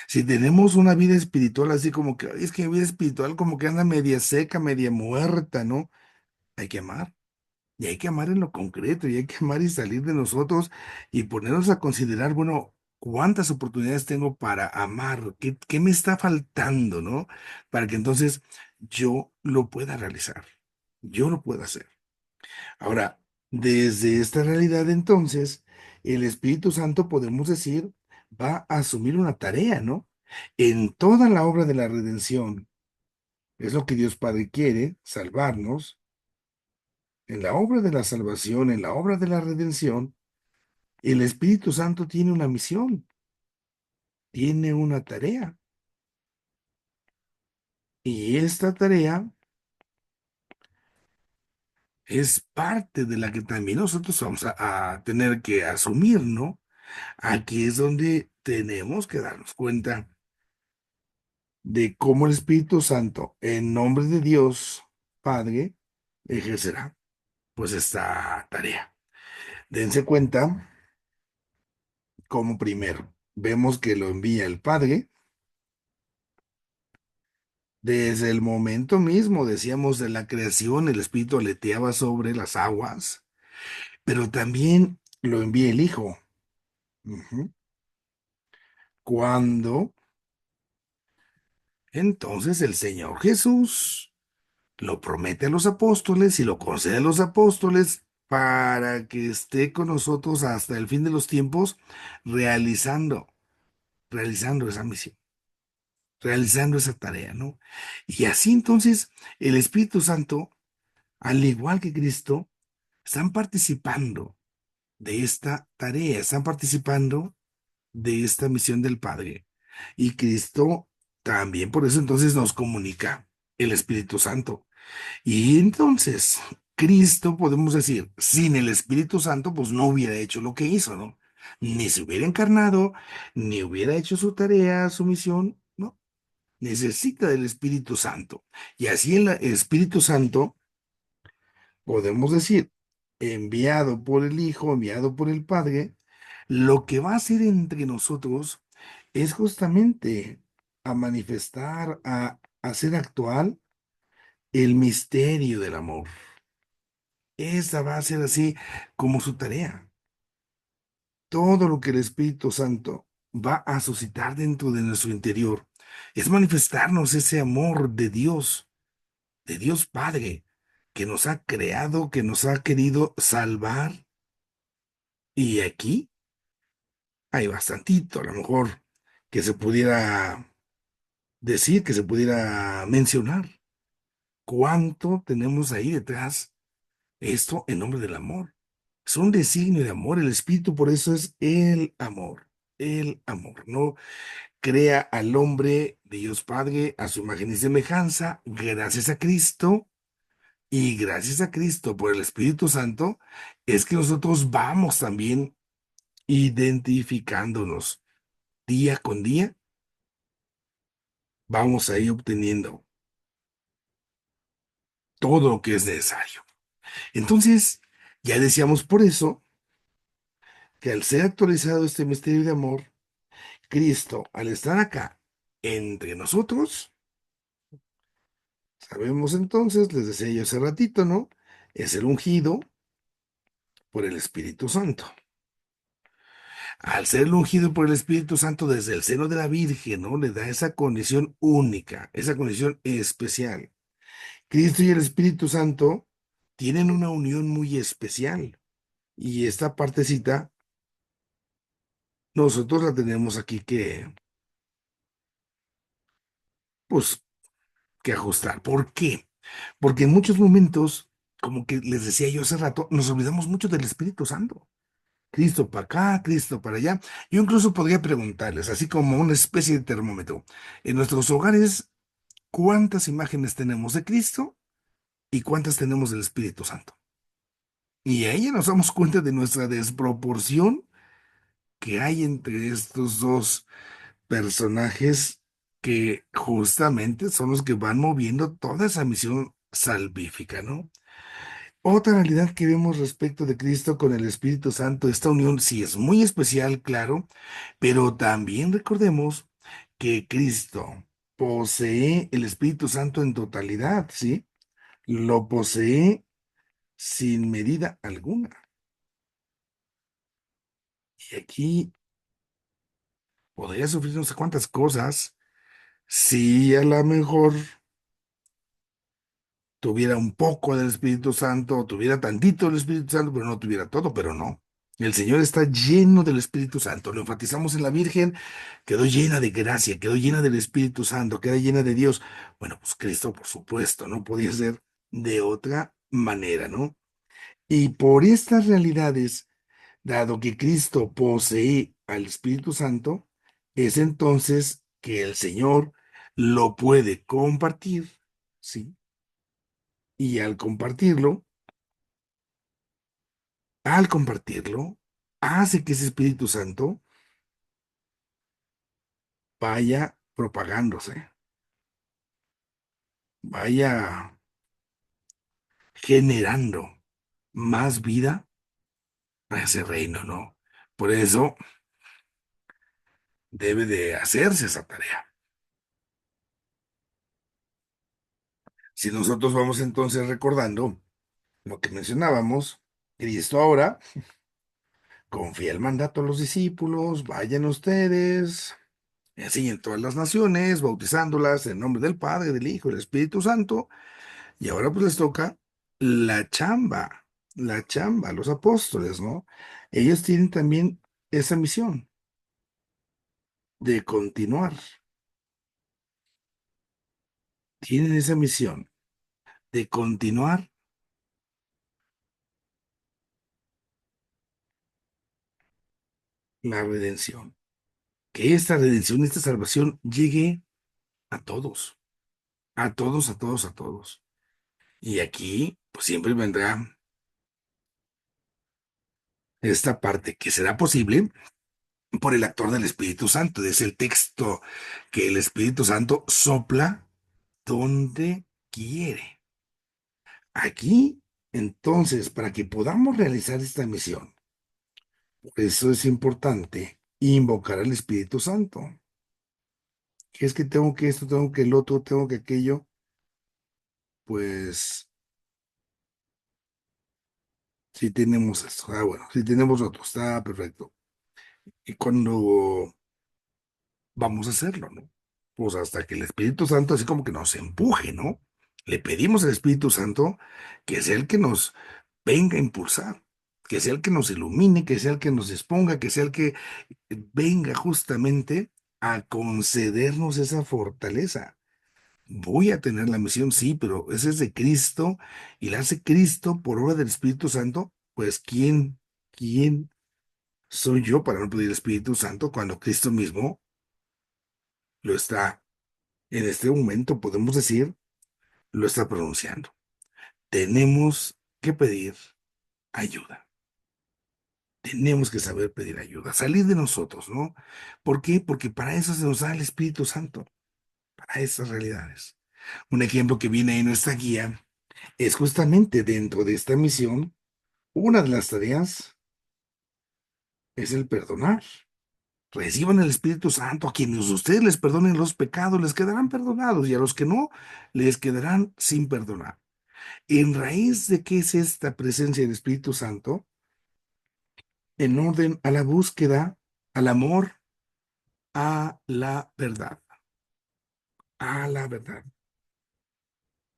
Si tenemos una vida espiritual así como que, "Ay, es que mi vida espiritual como que anda media seca, media muerta, ¿no? Hay que amar. Y hay que amar en lo concreto, y hay que amar y salir de nosotros y ponernos a considerar, bueno, cuántas oportunidades tengo para amar, qué me está faltando, ¿no? Para que entonces yo lo pueda realizar, yo lo pueda hacer. Ahora, desde esta realidad entonces, el Espíritu Santo, podemos decir, va a asumir una tarea, ¿no? En toda la obra de la redención, es lo que Dios Padre quiere, salvarnos. En la obra de la salvación, en la obra de la redención, El Espíritu Santo tiene una misión, tiene una tarea. Y esta tarea es parte de la que también nosotros vamos a tener que asumir, ¿no? Aquí es donde tenemos que darnos cuenta de cómo el Espíritu Santo, en nombre de Dios Padre, ejercerá pues esta tarea. Dense cuenta cómo primero vemos que lo envía el Padre. Desde el momento mismo, decíamos, de la creación, el Espíritu aleteaba sobre las aguas, pero también lo envía el Hijo. Ujú. Cuando entonces el Señor Jesús lo promete a los apóstoles y lo concede a los apóstoles para que esté con nosotros hasta el fin de los tiempos, realizando, realizando esa misión, realizando esa tarea, ¿no? Y así entonces el Espíritu Santo, al igual que Cristo, están participando de esta tarea, están participando de esta misión del Padre. Y Cristo también por eso entonces nos comunica el Espíritu Santo. Y entonces, Cristo, podemos decir, sin el Espíritu Santo, pues no hubiera hecho lo que hizo, ¿no? Ni se hubiera encarnado, ni hubiera hecho su tarea, su misión, ¿no? Necesita del Espíritu Santo. Y así el Espíritu Santo, podemos decir, enviado por el Hijo, enviado por el Padre, lo que va a hacer entre nosotros es justamente a manifestar, a hacer actual el misterio del amor. Esa va a ser así como su tarea. Todo lo que el Espíritu Santo va a suscitar dentro de nuestro interior es manifestarnos ese amor de Dios Padre, que nos ha creado, que nos ha querido salvar. Y aquí hay bastantito, a lo mejor, que se pudiera decir, que se pudiera mencionar. ¿Cuánto tenemos ahí detrás? Esto en nombre del amor. Es un designio de amor. El Espíritu por eso es el amor. El amor. No crea al hombre de Dios Padre a su imagen y semejanza, gracias a Cristo. Y gracias a Cristo por el Espíritu Santo, es que nosotros vamos también identificándonos día con día. Vamos a ir obteniendo todo lo que es necesario. Entonces, ya decíamos por eso que al ser actualizado este misterio de amor, Cristo, al estar acá entre nosotros, sabemos entonces, les decía yo hace ratito, ¿no? Es el ungido por el Espíritu Santo. Al ser el ungido por el Espíritu Santo desde el seno de la Virgen, ¿no? Le da esa condición única, esa condición especial. Cristo y el Espíritu Santo tienen una unión muy especial. Y esta partecita, nosotros la tenemos aquí pues, que ajustar. ¿Por qué? Porque en muchos momentos, como que les decía yo hace rato, nos olvidamos mucho del Espíritu Santo. Cristo para acá, Cristo para allá. Yo incluso podría preguntarles, así como una especie de termómetro, en nuestros hogares, ¿cuántas imágenes tenemos de Cristo y cuántas tenemos del Espíritu Santo? Y ahí nos damos cuenta de nuestra desproporción que hay entre estos dos personajes que justamente son los que van moviendo toda esa misión salvífica, ¿no? Otra realidad que vemos respecto de Cristo con el Espíritu Santo, esta unión sí es muy especial, claro, pero también recordemos que Cristo posee el Espíritu Santo en totalidad, ¿sí? Lo posee sin medida alguna. Y aquí podría sufrir no sé cuántas cosas si a lo mejor tuviera un poco del Espíritu Santo, tuviera tantito del Espíritu Santo, pero no tuviera todo, pero no. El Señor está lleno del Espíritu Santo. Lo enfatizamos en la Virgen, quedó llena de gracia, quedó llena del Espíritu Santo, queda llena de Dios. Bueno, pues Cristo, por supuesto, no podía ser de otra manera, ¿no? Y por estas realidades Dado que Cristo posee al Espíritu Santo, es entonces que el Señor lo puede compartir, ¿sí? Y al compartirlo, hace que ese Espíritu Santo vaya propagándose, vaya generando más vida a ese reino, ¿no? Por eso debe de hacerse esa tarea. Si nosotros vamos entonces recordando lo que mencionábamos, Cristo ahora confía el mandato a los discípulos, vayan ustedes, enseñen todas las naciones, bautizándolas en nombre del Padre, del Hijo y del Espíritu Santo, y ahora pues les toca la chamba, la chamba, los apóstoles, ¿no? Ellos tienen también esa misión de continuar, tienen esa misión de continuar la redención, que esta redención, esta salvación llegue a todos, a todos, a todos, a todos. Y aquí, pues siempre vendrá esta parte que será posible por el actor del Espíritu Santo. Es el texto que el Espíritu Santo sopla donde quiere. Aquí, entonces, para que podamos realizar esta misión, por eso es importante invocar al Espíritu Santo. Que es que tengo que esto, tengo que el otro, tengo que aquello, pues si tenemos esto, bueno, si tenemos otro, está perfecto. Y cuando vamos a hacerlo, ¿no? Pues hasta que el Espíritu Santo así como que nos empuje, ¿no? Le pedimos al Espíritu Santo que sea el que nos venga a impulsar, que sea el que nos ilumine, que sea el que nos exponga, que sea el que venga justamente a concedernos esa fortaleza. Voy a tener la misión, sí, pero esa es de Cristo y la hace Cristo por obra del Espíritu Santo. Pues ¿quién soy yo para no pedir el Espíritu Santo cuando Cristo mismo lo está, en este momento, podemos decir, lo está pronunciando? Tenemos que pedir ayuda. Tenemos que saber pedir ayuda, salir de nosotros, ¿no? ¿Por qué? Porque para eso se nos da el Espíritu Santo, para esas realidades. Un ejemplo que viene en nuestra guía es justamente dentro de esta misión, una de las tareas es el perdonar. Reciban el Espíritu Santo, a quienes ustedes les perdonen los pecados, les quedarán perdonados, y a los que no, les quedarán sin perdonar. En raíz de qué es esta presencia del Espíritu Santo, en orden a la búsqueda, al amor, a la verdad, a la verdad.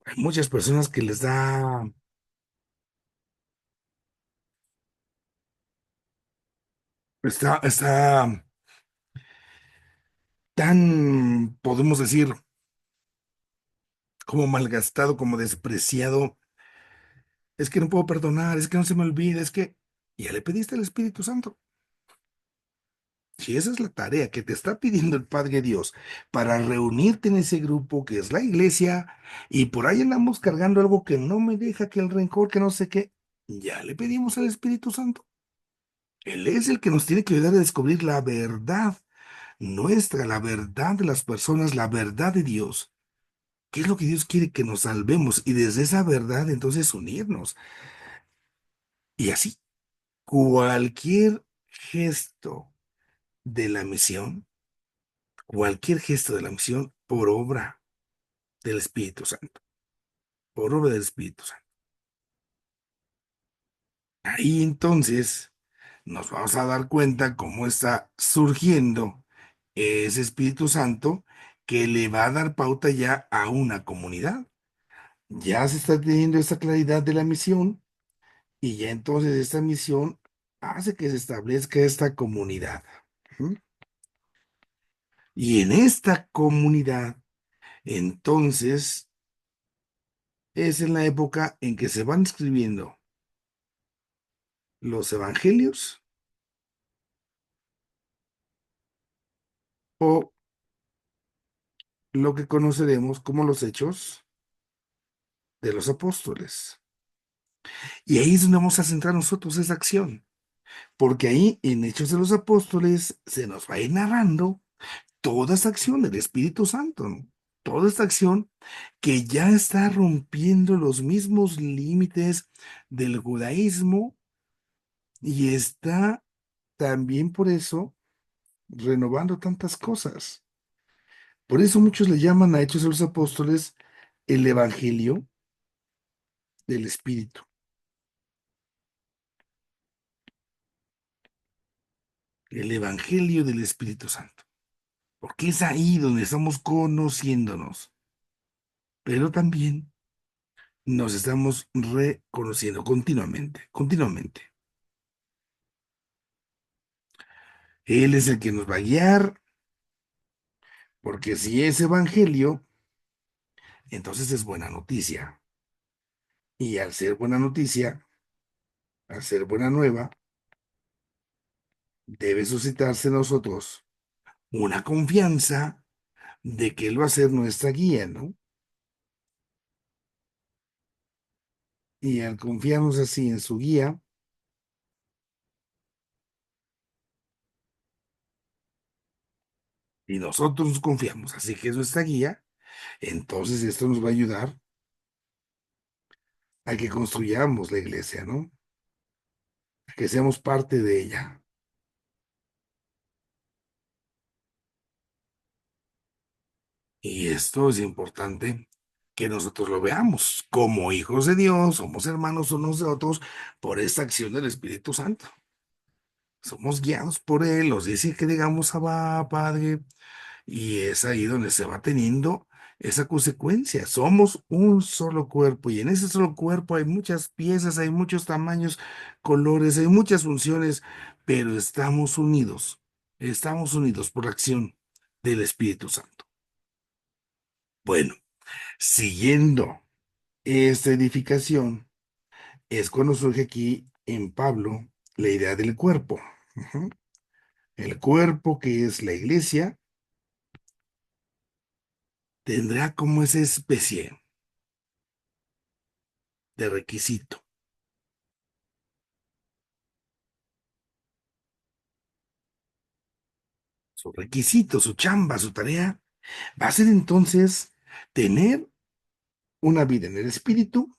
Hay muchas personas que les da, está tan, podemos decir, como malgastado, como despreciado. Es que no puedo perdonar, es que no se me olvida, es que ya le pediste al Espíritu Santo. Si esa es la tarea que te está pidiendo el Padre Dios para reunirte en ese grupo que es la iglesia, y por ahí andamos cargando algo que no me deja, que el rencor, que no sé qué, ya le pedimos al Espíritu Santo. Él es el que nos tiene que ayudar a descubrir la verdad nuestra, la verdad de las personas, la verdad de Dios. ¿Qué es lo que Dios quiere? Que nos salvemos y desde esa verdad entonces unirnos. Y así, cualquier gesto de la misión, cualquier gesto de la misión por obra del Espíritu Santo, por obra del Espíritu Santo. Ahí entonces nos vamos a dar cuenta cómo está surgiendo ese Espíritu Santo que le va a dar pauta ya a una comunidad. Ya se está teniendo esa claridad de la misión y ya entonces esta misión hace que se establezca esta comunidad. ¿Mm? Y en esta comunidad, entonces, es en la época en que se van escribiendo los evangelios o lo que conoceremos como los Hechos de los Apóstoles. Y ahí es donde vamos a centrar nosotros esa acción, porque ahí en Hechos de los Apóstoles se nos va a ir narrando toda esta acción del Espíritu Santo, ¿no? Toda esta acción que ya está rompiendo los mismos límites del judaísmo y está también por eso renovando tantas cosas. Por eso muchos le llaman a Hechos de los Apóstoles el Evangelio del Espíritu, el Evangelio del Espíritu Santo, porque es ahí donde estamos conociéndonos, pero también nos estamos reconociendo continuamente, continuamente. Él es el que nos va a guiar, porque si es Evangelio, entonces es buena noticia. Y al ser buena noticia, al ser buena nueva, debe suscitarse en nosotros una confianza de que Él va a ser nuestra guía, ¿no? Y al confiarnos así en su guía, y nosotros nos confiamos, así que es nuestra guía, entonces esto nos va a ayudar a que construyamos la iglesia, ¿no? A que seamos parte de ella. Y esto es importante que nosotros lo veamos como hijos de Dios, somos hermanos unos de otros por esta acción del Espíritu Santo. Somos guiados por Él, nos dice que digamos Abba, Padre, y es ahí donde se va teniendo esa consecuencia. Somos un solo cuerpo y en ese solo cuerpo hay muchas piezas, hay muchos tamaños, colores, hay muchas funciones, pero estamos unidos por la acción del Espíritu Santo. Bueno, siguiendo esta edificación, es cuando surge aquí en Pablo la idea del cuerpo. Ujú. El cuerpo, que es la iglesia, tendrá como esa especie de requisito. Su requisito, su chamba, su tarea, va a ser entonces tener una vida en el espíritu.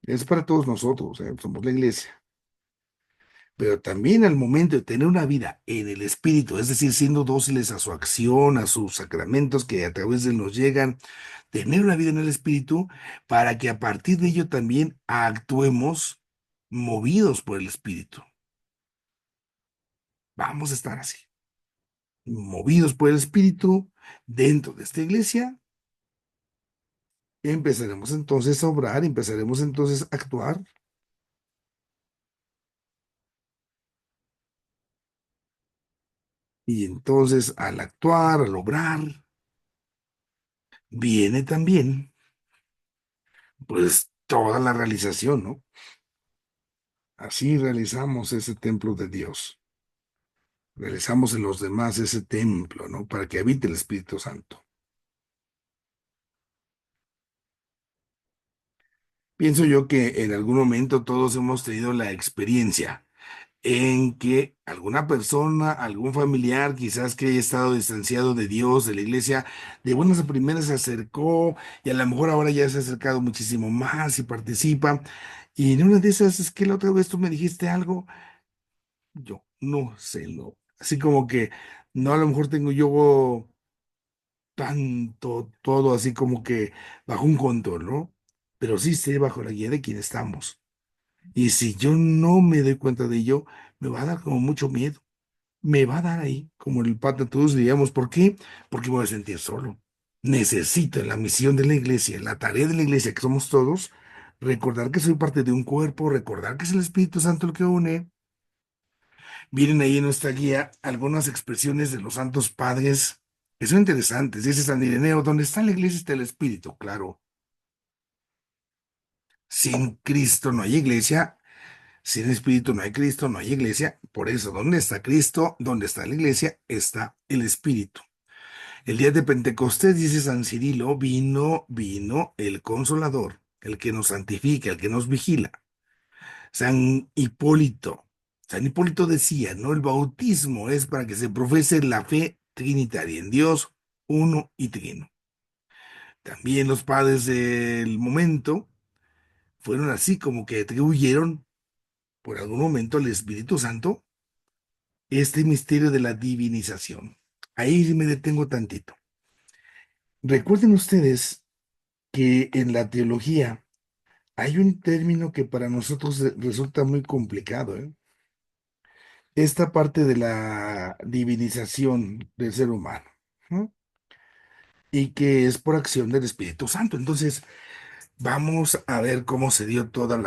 Es para todos nosotros, somos la iglesia. Pero también al momento de tener una vida en el espíritu, es decir, siendo dóciles a su acción, a sus sacramentos que a través de él nos llegan, tener una vida en el espíritu para que a partir de ello también actuemos movidos por el espíritu. Vamos a estar así, movidos por el espíritu dentro de esta iglesia. Empezaremos entonces a obrar, empezaremos entonces a actuar. Y entonces al actuar, al obrar, viene también, pues, toda la realización, ¿no? Así realizamos ese templo de Dios. Realizamos en los demás ese templo, ¿no? Para que habite el Espíritu Santo. Pienso yo que en algún momento todos hemos tenido la experiencia en que alguna persona, algún familiar, quizás que haya estado distanciado de Dios, de la iglesia, de buenas a primeras se acercó y a lo mejor ahora ya se ha acercado muchísimo más y participa. Y en una de esas es que la otra vez tú me dijiste algo, yo no sé, no. Así como que no, a lo mejor tengo yo tanto, todo así como que bajo un control, ¿no? Pero sí sé bajo la guía de quién estamos. Y si yo no me doy cuenta de ello, me va a dar como mucho miedo. Me va a dar ahí, como el Papa todos diríamos. ¿Por qué? Porque me voy a sentir solo. Necesito en la misión de la iglesia, en la tarea de la iglesia que somos todos, recordar que soy parte de un cuerpo, recordar que es el Espíritu Santo el que une. Vienen ahí en nuestra guía algunas expresiones de los santos padres que son interesantes. Dice San Ireneo, donde está la iglesia está el Espíritu, claro. Sin Cristo no hay iglesia. Sin espíritu no hay Cristo, no hay iglesia. Por eso, ¿dónde está Cristo? ¿Dónde está la iglesia? Está el espíritu. El día de Pentecostés, dice San Cirilo, vino el Consolador, el que nos santifica, el que nos vigila. San Hipólito. San Hipólito decía, ¿no? El bautismo es para que se profese la fe trinitaria en Dios, uno y trino. También los padres del momento fueron así como que atribuyeron por algún momento al Espíritu Santo este misterio de la divinización. Ahí me detengo tantito. Recuerden ustedes que en la teología hay un término que para nosotros resulta muy complicado, ¿eh? Esta parte de la divinización del ser humano, ¿no? Y que es por acción del Espíritu Santo. Entonces, vamos a ver cómo se dio toda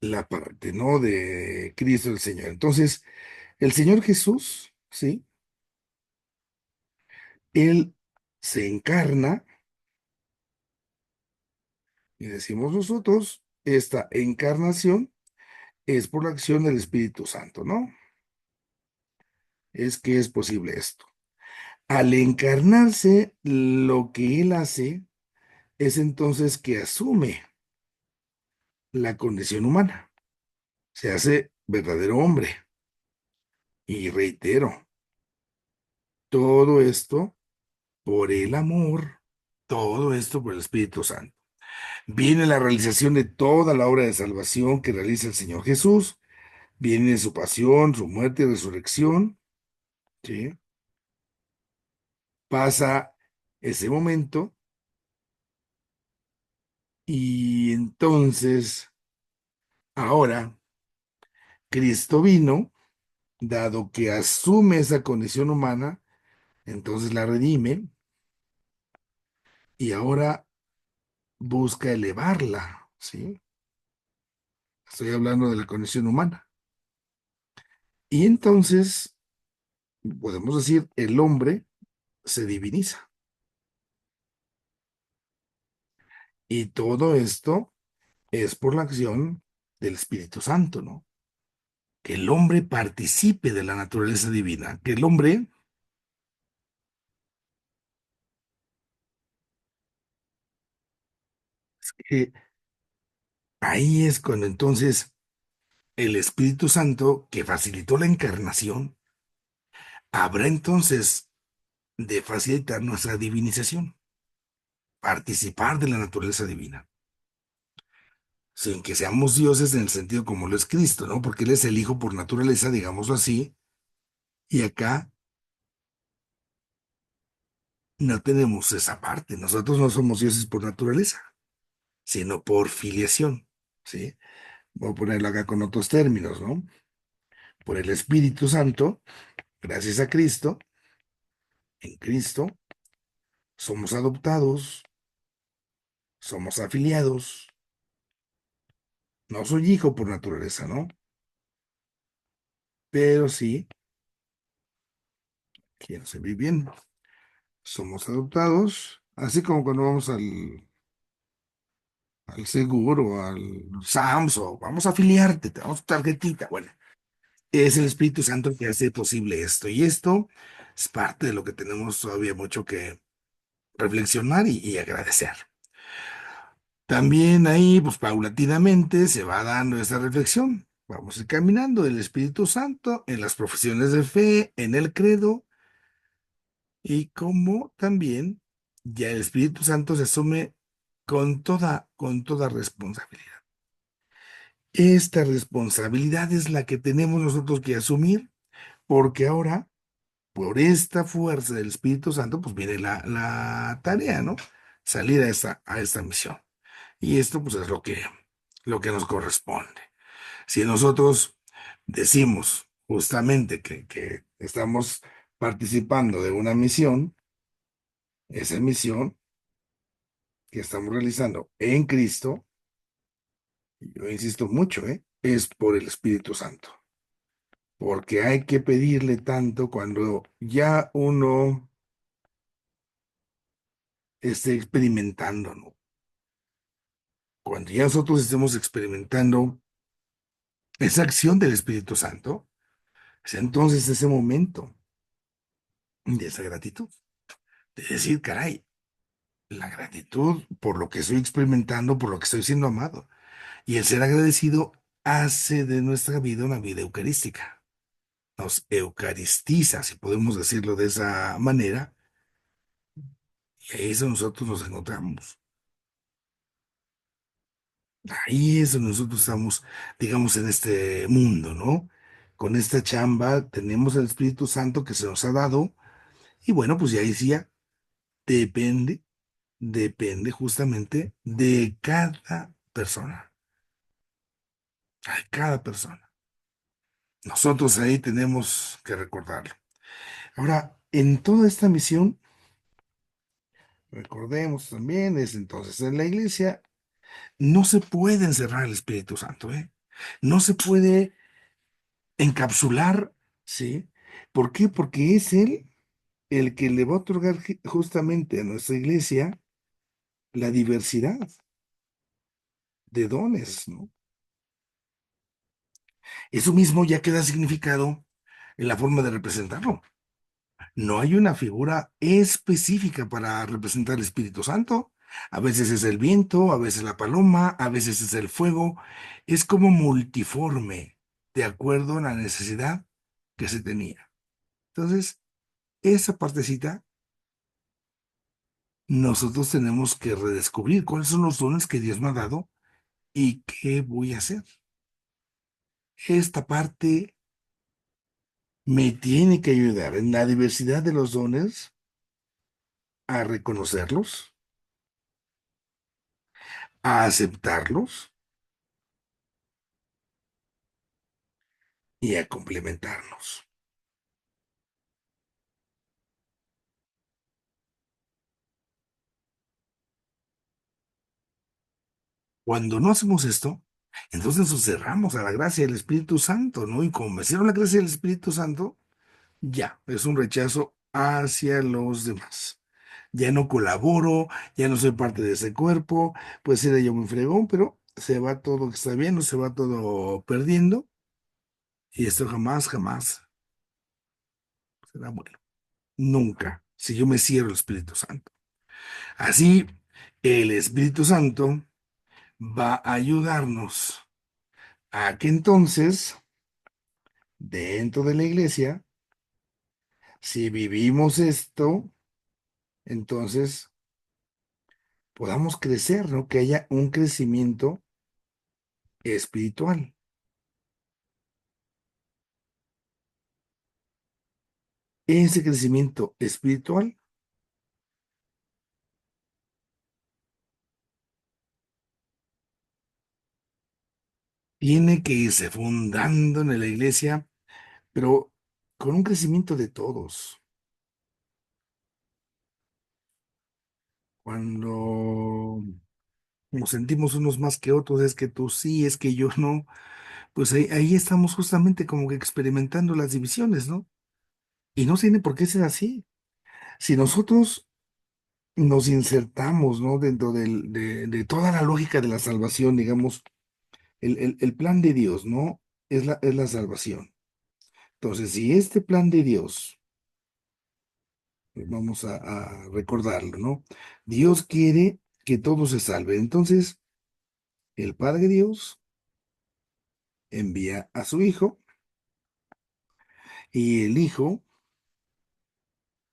la parte, ¿no? De Cristo el Señor. Entonces, el Señor Jesús, ¿sí? Él se encarna y decimos nosotros, esta encarnación es por la acción del Espíritu Santo, ¿no? Es que es posible esto. Al encarnarse, lo que Él hace es entonces que asume la condición humana, se hace verdadero hombre. Y reitero, todo esto por el amor, todo esto por el Espíritu Santo. Viene la realización de toda la obra de salvación que realiza el Señor Jesús, viene su pasión, su muerte y resurrección, ¿sí? Pasa ese momento y entonces ahora Cristo vino, dado que asume esa condición humana, entonces la redime y ahora busca elevarla, ¿sí? Estoy hablando de la condición humana. Y entonces, podemos decir, el hombre se diviniza. Y todo esto es por la acción del Espíritu Santo, ¿no? Que el hombre participe de la naturaleza divina, que el hombre, que ahí es cuando entonces el Espíritu Santo, que facilitó la encarnación, habrá entonces de facilitar nuestra divinización, participar de la naturaleza divina, sin que seamos dioses en el sentido como lo es Cristo, ¿no? Porque Él es el Hijo por naturaleza, digámoslo así, y acá no tenemos esa parte. Nosotros no somos dioses por naturaleza, sino por filiación, ¿sí? Voy a ponerlo acá con otros términos, ¿no? Por el Espíritu Santo, gracias a Cristo, en Cristo, somos adoptados, somos afiliados. No soy hijo por naturaleza, ¿no? Pero sí, quiero servir bien. Somos adoptados, así como cuando vamos al seguro, al SAMS, o vamos a afiliarte, te damos tu tarjetita. Bueno, es el Espíritu Santo el que hace posible esto. Y esto es parte de lo que tenemos todavía mucho que reflexionar y agradecer. También ahí, pues paulatinamente se va dando esa reflexión. Vamos a ir caminando del Espíritu Santo en las profesiones de fe, en el credo, y como también ya el Espíritu Santo se asume con toda responsabilidad. Esta responsabilidad es la que tenemos nosotros que asumir, porque ahora, por esta fuerza del Espíritu Santo, pues viene la tarea, ¿no? Salir a esta misión. Y esto, pues, es lo que nos corresponde. Si nosotros decimos justamente que estamos participando de una misión, esa misión que estamos realizando en Cristo, yo insisto mucho, es por el Espíritu Santo, porque hay que pedirle tanto cuando ya uno esté experimentando, ¿no? Cuando ya nosotros estemos experimentando esa acción del Espíritu Santo, es entonces ese momento de esa gratitud, de decir, caray, la gratitud por lo que estoy experimentando, por lo que estoy siendo amado. Y el ser agradecido hace de nuestra vida una vida eucarística. Nos eucaristiza, si podemos decirlo de esa manera, y ahí es donde nosotros nos encontramos. Ahí es donde nosotros estamos, digamos, en este mundo, ¿no? Con esta chamba tenemos el Espíritu Santo que se nos ha dado, y bueno, pues ya decía, depende, depende justamente de cada persona. Nosotros ahí tenemos que recordarlo. Ahora, en toda esta misión, recordemos también, es entonces en la iglesia, no se puede encerrar el Espíritu Santo, ¿eh? No se puede encapsular, ¿sí? ¿Por qué? Porque es Él el que le va a otorgar justamente a nuestra iglesia la diversidad de dones, ¿no? Eso mismo ya queda significado en la forma de representarlo. No hay una figura específica para representar el Espíritu Santo. A veces es el viento, a veces la paloma, a veces es el fuego. Es como multiforme, de acuerdo a la necesidad que se tenía. Entonces, esa partecita nosotros tenemos que redescubrir cuáles son los dones que Dios me ha dado y qué voy a hacer. Esta parte me tiene que ayudar en la diversidad de los dones a reconocerlos, a aceptarlos y a complementarnos. Cuando no hacemos esto, entonces nos cerramos a la gracia del Espíritu Santo, ¿no? Y como me cierro a la gracia del Espíritu Santo, ya es un rechazo hacia los demás. Ya no colaboro, ya no soy parte de ese cuerpo, pues era yo muy fregón, pero se va todo que está bien, o se va todo perdiendo, y esto jamás, jamás será bueno. Nunca, si yo me cierro al Espíritu Santo. Así, el Espíritu Santo va a ayudarnos a que entonces, dentro de la iglesia, si vivimos esto, entonces podamos crecer, ¿no? Que haya un crecimiento espiritual. Ese crecimiento espiritual tiene que irse fundando en la iglesia, pero con un crecimiento de todos. Cuando nos sentimos unos más que otros, es que tú sí, es que yo no, pues ahí estamos justamente como que experimentando las divisiones, ¿no? Y no tiene por qué ser así. Si nosotros nos insertamos, ¿no? Dentro de toda la lógica de la salvación, digamos, el plan de Dios, ¿no? Es la salvación. Entonces, si este plan de Dios, vamos a recordarlo, ¿no? Dios quiere que todos se salven. Entonces, el Padre Dios envía a su Hijo y el Hijo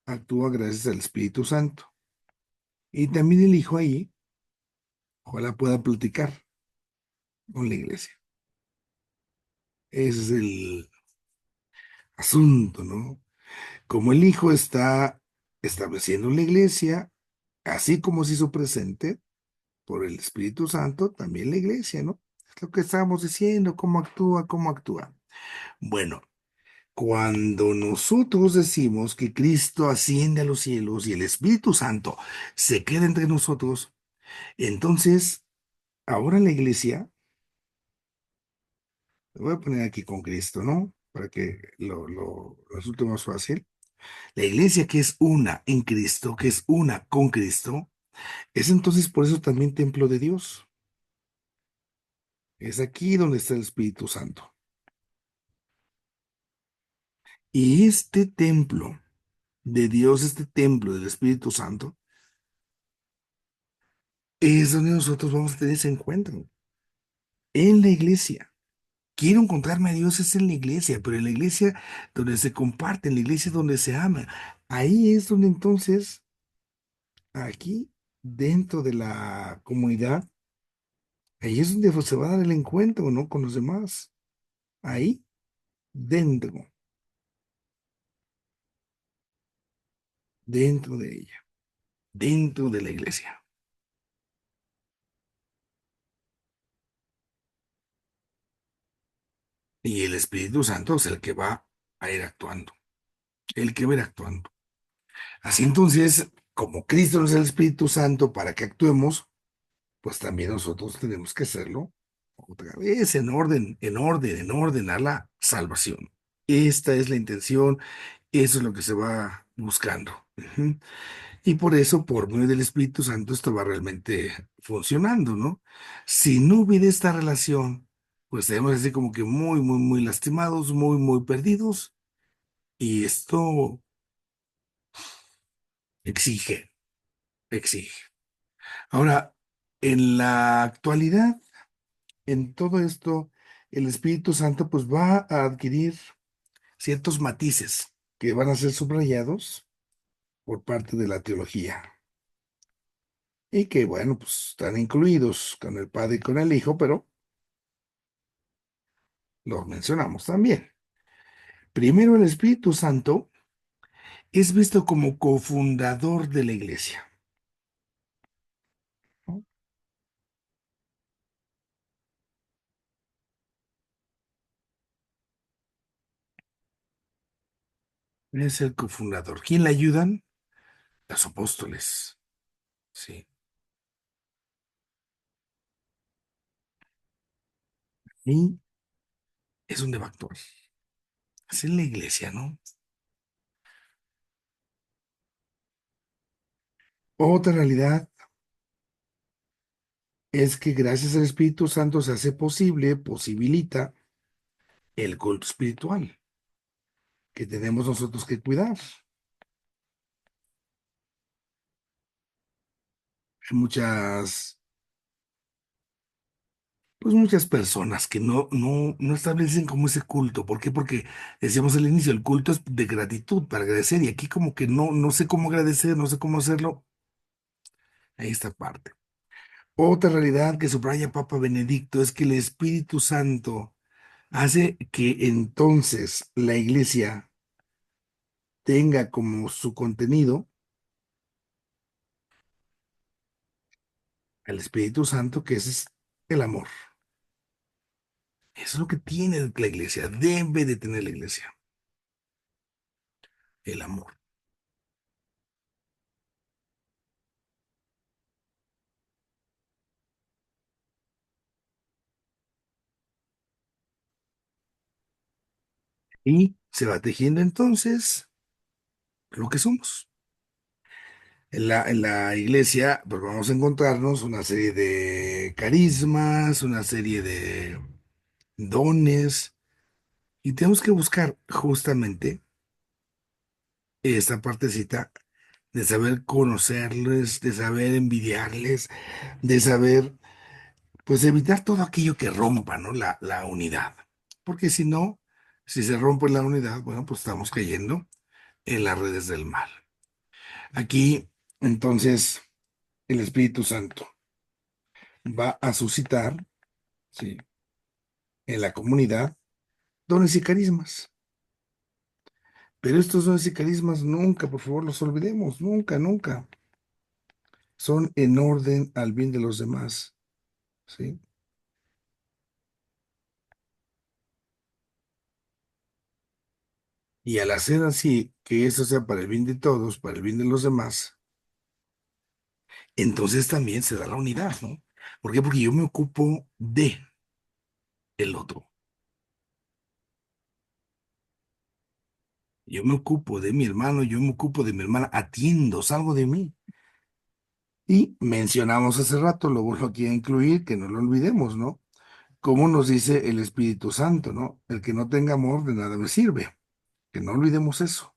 actúa gracias al Espíritu Santo. Y también el Hijo ahí, ojalá pueda platicar con la iglesia. Ese es el asunto, ¿no? Como el Hijo está estableciendo la iglesia, así como se hizo presente por el Espíritu Santo, también la iglesia, ¿no? Es lo que estábamos diciendo, cómo actúa, cómo actúa. Bueno, cuando nosotros decimos que Cristo asciende a los cielos y el Espíritu Santo se queda entre nosotros, entonces ahora la iglesia, lo voy a poner aquí con Cristo, ¿no? Para que lo resulte más fácil. La iglesia que es una en Cristo, que es una con Cristo, es entonces por eso también templo de Dios. Es aquí donde está el Espíritu Santo. Y este templo de Dios, este templo del Espíritu Santo, es donde nosotros vamos a tener ese encuentro, en la iglesia. Quiero encontrarme a Dios es en la iglesia, pero en la iglesia donde se comparte, en la iglesia donde se ama. Ahí es donde entonces, aquí, dentro de la comunidad, ahí es donde se va a dar el encuentro, ¿no? Con los demás. Ahí, dentro, dentro de ella, dentro de la iglesia. Y el Espíritu Santo es el que va a ir actuando, el que va a ir actuando. Así entonces, como Cristo no es el Espíritu Santo para que actuemos, pues también nosotros tenemos que hacerlo otra vez en orden, en orden, en orden a la salvación. Esta es la intención, eso es lo que se va buscando. Ujú. Y por eso, por medio del Espíritu Santo, esto va realmente funcionando, ¿no? Si no hubiera esta relación, pues estaríamos así como que muy, muy, muy lastimados, muy, muy perdidos. Y esto exige, exige. Ahora, en la actualidad, en todo esto, el Espíritu Santo pues va a adquirir ciertos matices que van a ser subrayados por parte de la teología y que, bueno, pues están incluidos con el Padre y con el Hijo, pero los mencionamos también. Primero, el Espíritu Santo es visto como cofundador de la iglesia, ¿no? Es el cofundador. ¿Quién le ayudan? Los apóstoles, sí. Y es donde va a actuar. Es en la iglesia, ¿no? Otra realidad es que gracias al Espíritu Santo se hace posible, posibilita el culto espiritual que tenemos nosotros que cuidar. Hay muchas, pues muchas personas que no establecen como ese culto. ¿Por qué? Porque decíamos al inicio, el culto es de gratitud, para agradecer, y aquí como que no sé cómo agradecer, no sé cómo hacerlo. Ahí está parte. Otra realidad que subraya Papa Benedicto es que el Espíritu Santo hace que entonces la iglesia tenga como su contenido el Espíritu Santo, que ese es el amor. Eso es lo que tiene la iglesia, debe de tener la iglesia, el amor. Y se va tejiendo entonces lo que somos. En la iglesia, pues vamos a encontrarnos una serie de carismas, una serie de dones, y tenemos que buscar justamente esta partecita de saber conocerles, de saber envidiarles, de saber, pues evitar todo aquello que rompa, ¿no? La unidad. Porque si no, si se rompe la unidad, bueno, pues estamos cayendo en las redes del mal. Aquí, entonces, el Espíritu Santo va a suscitar, sí, en la comunidad dones y carismas. Pero estos dones y carismas nunca, por favor, los olvidemos, nunca, nunca. Son en orden al bien de los demás, ¿sí? Y al hacer así, que eso sea para el bien de todos, para el bien de los demás, entonces también se da la unidad, ¿no? ¿Por qué? Porque yo me ocupo de el otro. Yo me ocupo de mi hermano, yo me ocupo de mi hermana, atiendo, salgo de mí. Y mencionamos hace rato, lo vuelvo aquí a incluir, que no lo olvidemos, ¿no? Como nos dice el Espíritu Santo, ¿no? El que no tenga amor de nada me sirve. que no olvidemos eso.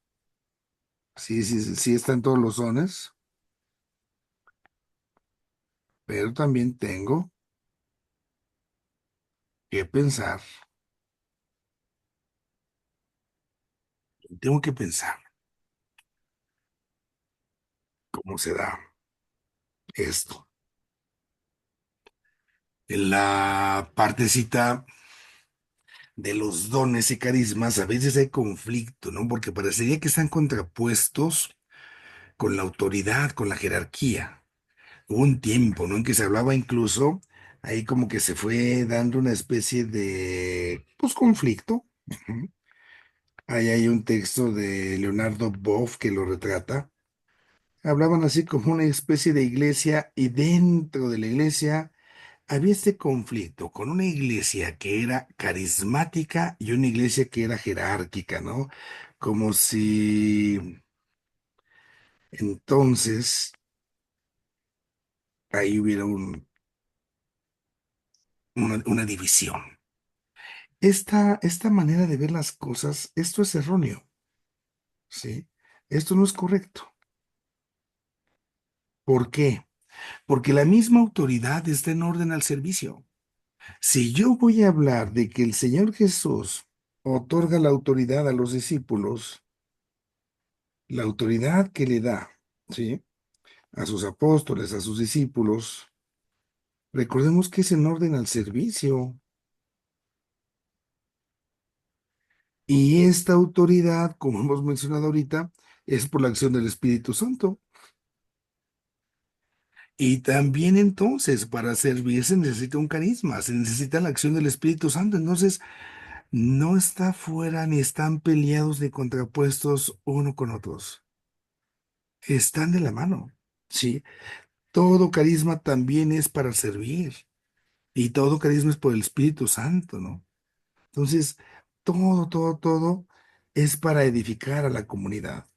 Sí, sí, sí está en todos los dones, pero también tengo que pensar cómo se da esto. En la partecita de los dones y carismas, a veces hay conflicto, ¿no? Porque parecería que están contrapuestos con la autoridad, con la jerarquía. Hubo un tiempo, ¿no? En que se hablaba incluso, ahí como que se fue dando una especie de, pues, conflicto. Ujú. Ahí hay un texto de Leonardo Boff que lo retrata. Hablaban así como una especie de iglesia y dentro de la iglesia había este conflicto con una iglesia que era carismática y una iglesia que era jerárquica, ¿no? Como si entonces ahí hubiera una división. Esta manera de ver las cosas, esto es erróneo, ¿sí? Esto no es correcto. ¿Por qué? Porque la misma autoridad está en orden al servicio. Si yo voy a hablar de que el Señor Jesús otorga la autoridad a los discípulos, la autoridad que le da, ¿sí? A sus apóstoles, a sus discípulos, recordemos que es en orden al servicio. Y esta autoridad, como hemos mencionado ahorita, es por la acción del Espíritu Santo. Y también entonces, para servir se necesita un carisma, se necesita la acción del Espíritu Santo. Entonces, no está fuera ni están peleados ni contrapuestos uno con otros. Están de la mano, ¿sí? Todo carisma también es para servir y todo carisma es por el Espíritu Santo, ¿no? Entonces, todo es para edificar a la comunidad.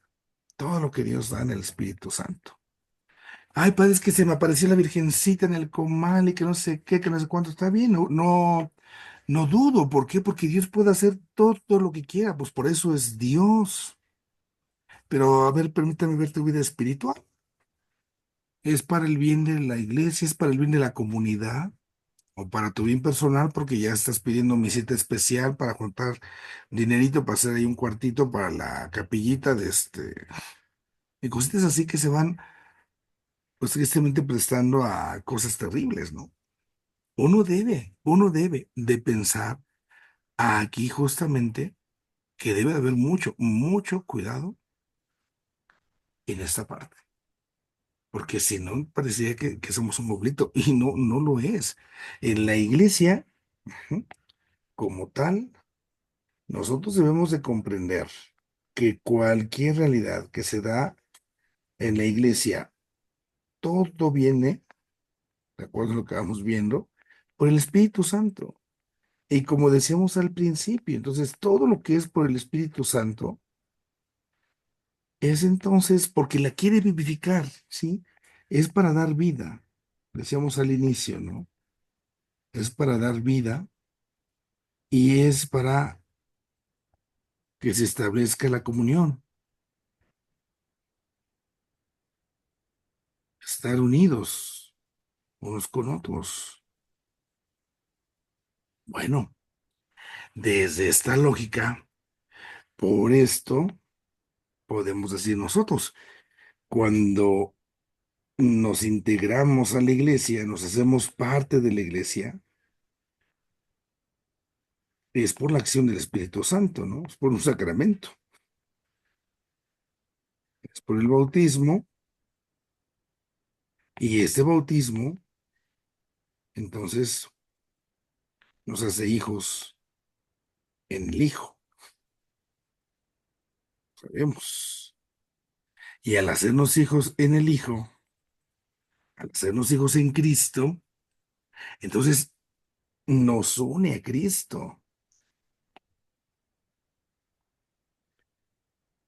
Todo lo que Dios da en el Espíritu Santo. Ay, padre, es que se me apareció la Virgencita en el comal y que no sé qué, que no sé cuánto. Está bien, no, no, no dudo. ¿Por qué? Porque Dios puede hacer todo lo que quiera. Pues por eso es Dios. Pero a ver, permítame ver tu vida espiritual. ¿Es para el bien de la iglesia? ¿Es para el bien de la comunidad? ¿O para tu bien personal? Porque ya estás pidiendo mi cita especial para juntar dinerito para hacer ahí un cuartito para la capillita de y cositas así que se van, pues tristemente prestando a cosas terribles, ¿no? Uno debe de pensar aquí justamente que debe de haber mucho cuidado en esta parte, porque si no, parecería que somos un pueblito y no, no lo es. En la iglesia, ujú, como tal, nosotros debemos de comprender que cualquier realidad que se da en la iglesia, todo viene, de acuerdo a lo que vamos viendo, por el Espíritu Santo. Y como decíamos al principio, entonces todo lo que es por el Espíritu Santo es entonces porque la quiere vivificar, ¿sí? Es para dar vida. Decíamos al inicio, ¿no? Es para dar vida y es para que se establezca la comunión, estar unidos unos con otros. Bueno, desde esta lógica, por esto podemos decir nosotros, cuando nos integramos a la iglesia, nos hacemos parte de la iglesia, es por la acción del Espíritu Santo, ¿no? Es por un sacramento, es por el bautismo, y este bautismo, entonces, nos hace hijos en el Hijo, sabemos. Y al hacernos hijos en el Hijo, al hacernos hijos en Cristo, entonces nos une a Cristo.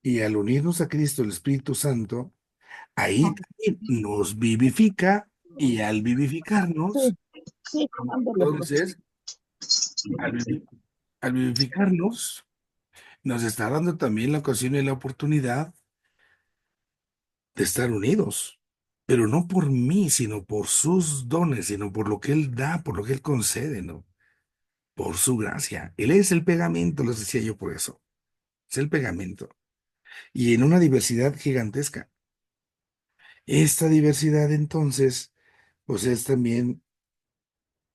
Y al unirnos a Cristo, el Espíritu Santo, ahí también nos vivifica, y al vivificarnos, Sí, sí, ándale, pues. entonces, al, vivi- al vivificarnos, nos está dando también la ocasión y la oportunidad de estar unidos, pero no por mí, sino por sus dones, sino por lo que Él da, por lo que Él concede, ¿no? Por su gracia. Él es el pegamento, les decía yo por eso. Es el pegamento. Y en una diversidad gigantesca. Esta diversidad, entonces, pues es también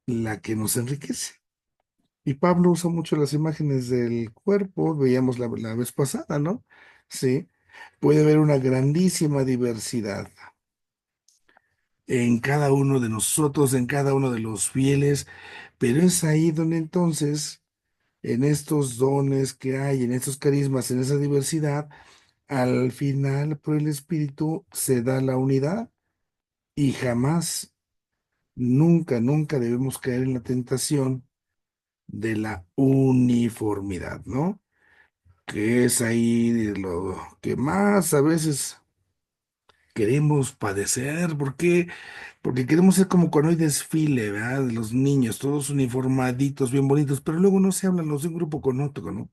la que nos enriquece. Y Pablo usa mucho las imágenes del cuerpo, veíamos la vez pasada, ¿no? Sí, puede haber una grandísima diversidad en cada uno de nosotros, en cada uno de los fieles, pero es ahí donde entonces, en estos dones que hay, en estos carismas, en esa diversidad, al final, por el Espíritu, se da la unidad y jamás, nunca, nunca debemos caer en la tentación de la uniformidad, ¿no? Que es ahí de lo que más a veces queremos padecer. ¿Por qué? Porque queremos ser como cuando hay desfile, ¿verdad? De los niños, todos uniformaditos, bien bonitos, pero luego no se hablan los de un grupo con otro, ¿no?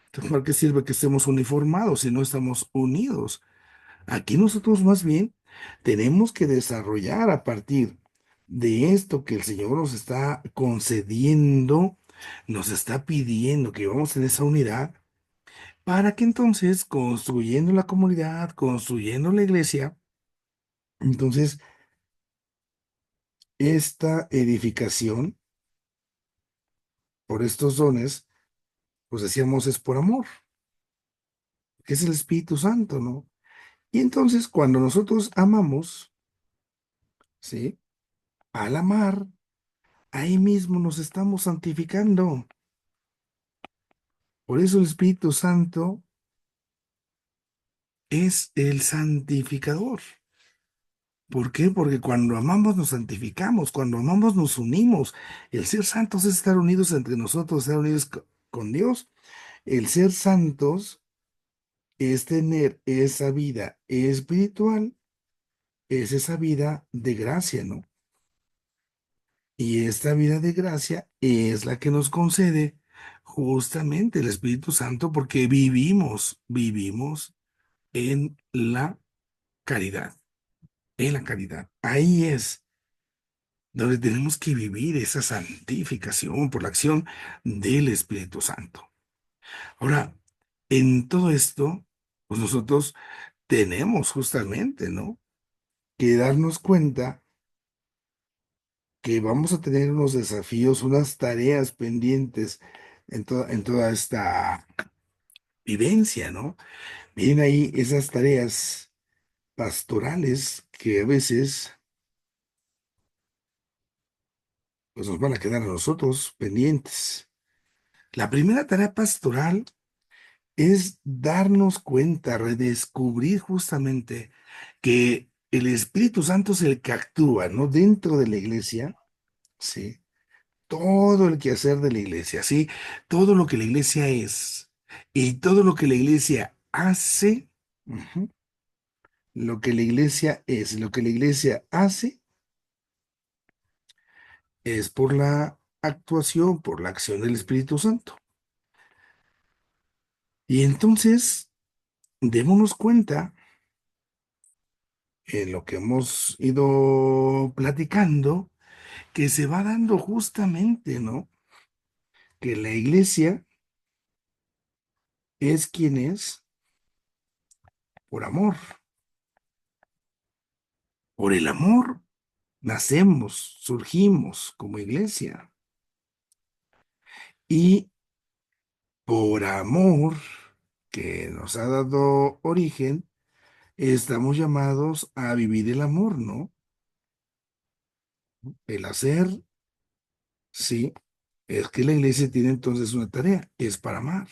Entonces, ¿para qué sirve que estemos uniformados si no estamos unidos? Aquí nosotros más bien tenemos que desarrollar a partir de esto que el Señor nos está concediendo, nos está pidiendo que vamos en esa unidad, para que entonces, construyendo la comunidad, construyendo la iglesia, entonces esta edificación por estos dones, pues decíamos, es por amor, que es el Espíritu Santo, ¿no? Y entonces cuando nosotros amamos, ¿sí? Al amar, ahí mismo nos estamos santificando. Por eso el Espíritu Santo es el santificador. ¿Por qué? Porque cuando amamos nos santificamos, cuando amamos nos unimos. El ser santos es estar unidos entre nosotros, estar unidos con Dios. El ser santos es tener esa vida espiritual, es esa vida de gracia, ¿no? Y esta vida de gracia es la que nos concede justamente el Espíritu Santo porque vivimos en la caridad, en la caridad. Ahí es donde tenemos que vivir esa santificación por la acción del Espíritu Santo. Ahora, en todo esto, pues nosotros tenemos justamente, ¿no? Que darnos cuenta que vamos a tener unos desafíos, unas tareas pendientes en toda esta vivencia, ¿no? Vienen ahí esas tareas pastorales que a veces pues, nos van a quedar a nosotros pendientes. La primera tarea pastoral es darnos cuenta, redescubrir justamente que el Espíritu Santo es el que actúa, ¿no? Dentro de la iglesia, ¿sí? Todo el quehacer de la iglesia, ¿sí? Todo lo que la iglesia es y todo lo que la iglesia hace, ujú, lo que la iglesia es, lo que la iglesia hace es por la actuación, por la acción del Espíritu Santo. Y entonces, démonos cuenta en lo que hemos ido platicando, que se va dando justamente, ¿no? Que la iglesia es quien es por amor. Por el amor nacemos, surgimos como iglesia. Y por amor que nos ha dado origen, estamos llamados a vivir el amor, ¿no? El hacer, sí, es que la iglesia tiene entonces una tarea, es para amar.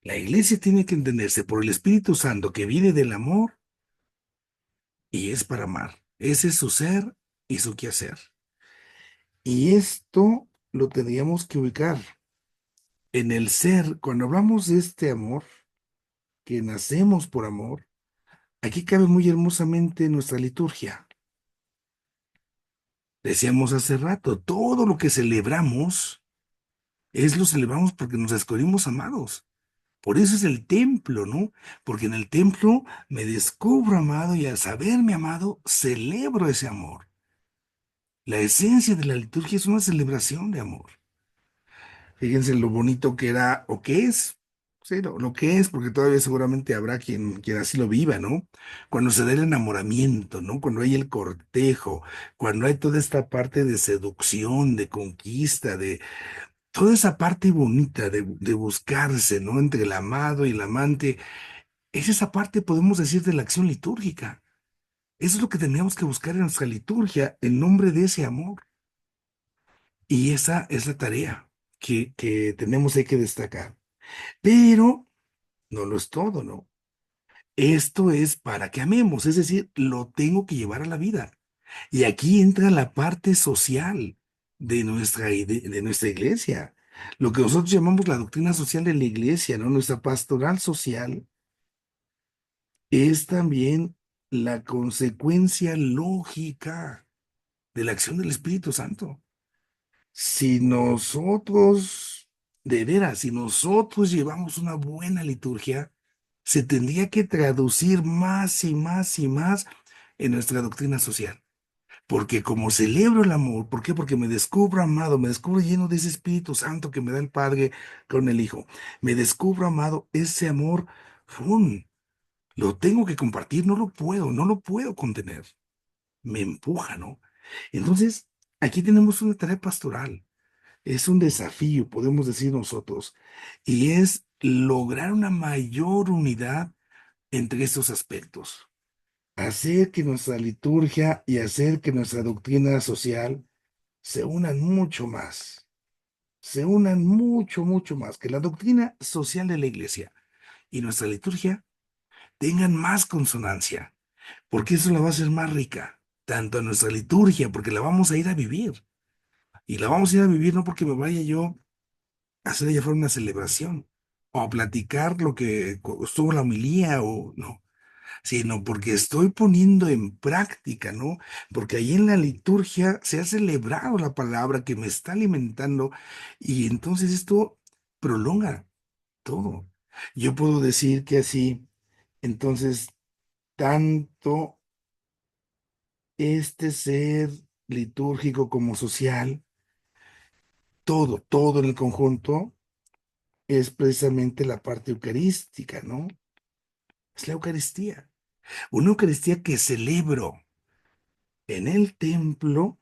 La iglesia tiene que entenderse por el Espíritu Santo que viene del amor y es para amar. Ese es su ser y su quehacer. Y esto lo tendríamos que ubicar en el ser. Cuando hablamos de este amor, que nacemos por amor, aquí cabe muy hermosamente nuestra liturgia. Decíamos hace rato, todo lo que celebramos Lo celebramos porque nos descubrimos amados. Por eso es el templo, ¿no? Porque en el templo me descubro amado y al saberme amado, celebro ese amor. La esencia de la liturgia es una celebración de amor. Fíjense lo bonito que era o que es, sí, lo que es, porque todavía seguramente habrá quien así lo viva, ¿no? Cuando se da el enamoramiento, ¿no? Cuando hay el cortejo, cuando hay toda esta parte de seducción, de conquista, de toda esa parte bonita de buscarse, ¿no? Entre el amado y el amante, es esa parte, podemos decir, de la acción litúrgica. Eso es lo que tenemos que buscar en nuestra liturgia, en nombre de ese amor. Y esa es la tarea que tenemos hay que destacar. Pero no lo es todo, ¿no? Esto es para que amemos, es decir, lo tengo que llevar a la vida. Y aquí entra la parte social de nuestra iglesia. Lo que nosotros llamamos la doctrina social de la iglesia, ¿no? Nuestra pastoral social es también la consecuencia lógica de la acción del Espíritu Santo. Si nosotros, de veras, si nosotros llevamos una buena liturgia, se tendría que traducir más y más y más en nuestra doctrina social. Porque como celebro el amor, ¿por qué? Porque me descubro amado, me descubro lleno de ese Espíritu Santo que me da el Padre con el Hijo. Me descubro amado, ese amor, ¡fum! Lo tengo que compartir, no lo puedo contener. Me empuja, ¿no? Entonces, aquí tenemos una tarea pastoral. Es un desafío, podemos decir nosotros, y es lograr una mayor unidad entre estos aspectos. Hacer que nuestra liturgia y hacer que nuestra doctrina social se unan mucho más, se unan mucho, mucho más, que la doctrina social de la iglesia y nuestra liturgia tengan más consonancia, porque eso la va a hacer más rica, tanto a nuestra liturgia, porque la vamos a ir a vivir, y la vamos a ir a vivir no porque me vaya yo hacer allá fuera una celebración o a platicar lo que estuvo la homilía o no, sino porque estoy poniendo en práctica, ¿no? Porque ahí en la liturgia se ha celebrado la palabra que me está alimentando y entonces esto prolonga todo. Yo puedo decir que así, entonces, tanto este ser litúrgico como social, todo en el conjunto es precisamente la parte eucarística, ¿no? Es la Eucaristía. Una Eucaristía que celebro en el templo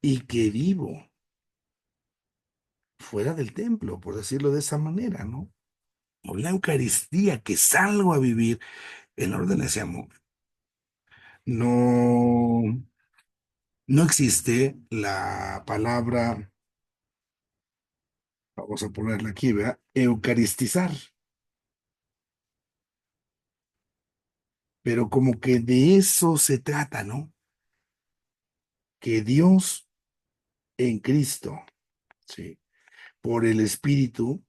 y que vivo fuera del templo, por decirlo de esa manera, ¿no? Una Eucaristía que salgo a vivir en orden de ese amor. No, no existe la palabra, vamos a ponerla aquí, ¿verdad? Eucaristizar, pero como que de eso se trata, ¿no? Que Dios en Cristo, ¿sí? Por el Espíritu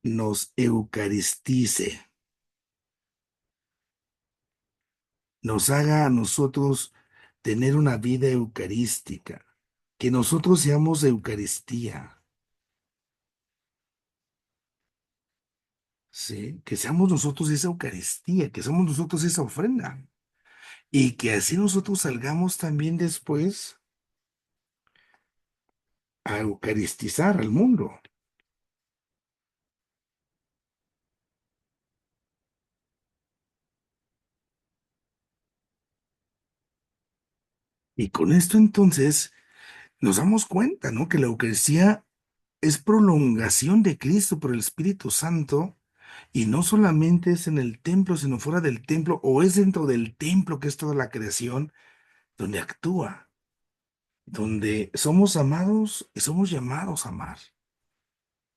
nos eucaristice, nos haga a nosotros tener una vida eucarística, que nosotros seamos Eucaristía, ¿sí? Que seamos nosotros esa Eucaristía, que somos nosotros esa ofrenda, y que así nosotros salgamos también después a eucaristizar al mundo. Y con esto entonces nos damos cuenta, ¿no? Que la Eucaristía es prolongación de Cristo por el Espíritu Santo y no solamente es en el templo, sino fuera del templo o es dentro del templo que es toda la creación donde actúa, donde somos amados y somos llamados a amar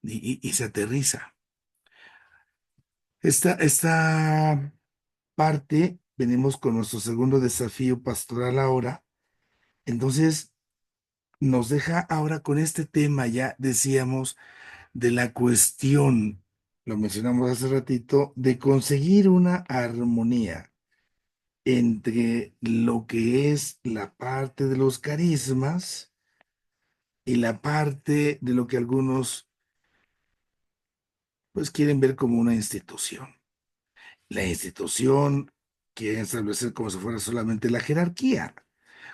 y se aterriza. Esta parte, venimos con nuestro segundo desafío pastoral ahora, entonces nos deja ahora con este tema, ya decíamos, de la cuestión, lo mencionamos hace ratito, de conseguir una armonía entre lo que es la parte de los carismas y la parte de lo que algunos pues quieren ver como una institución. La institución quiere establecer como si fuera solamente la jerarquía.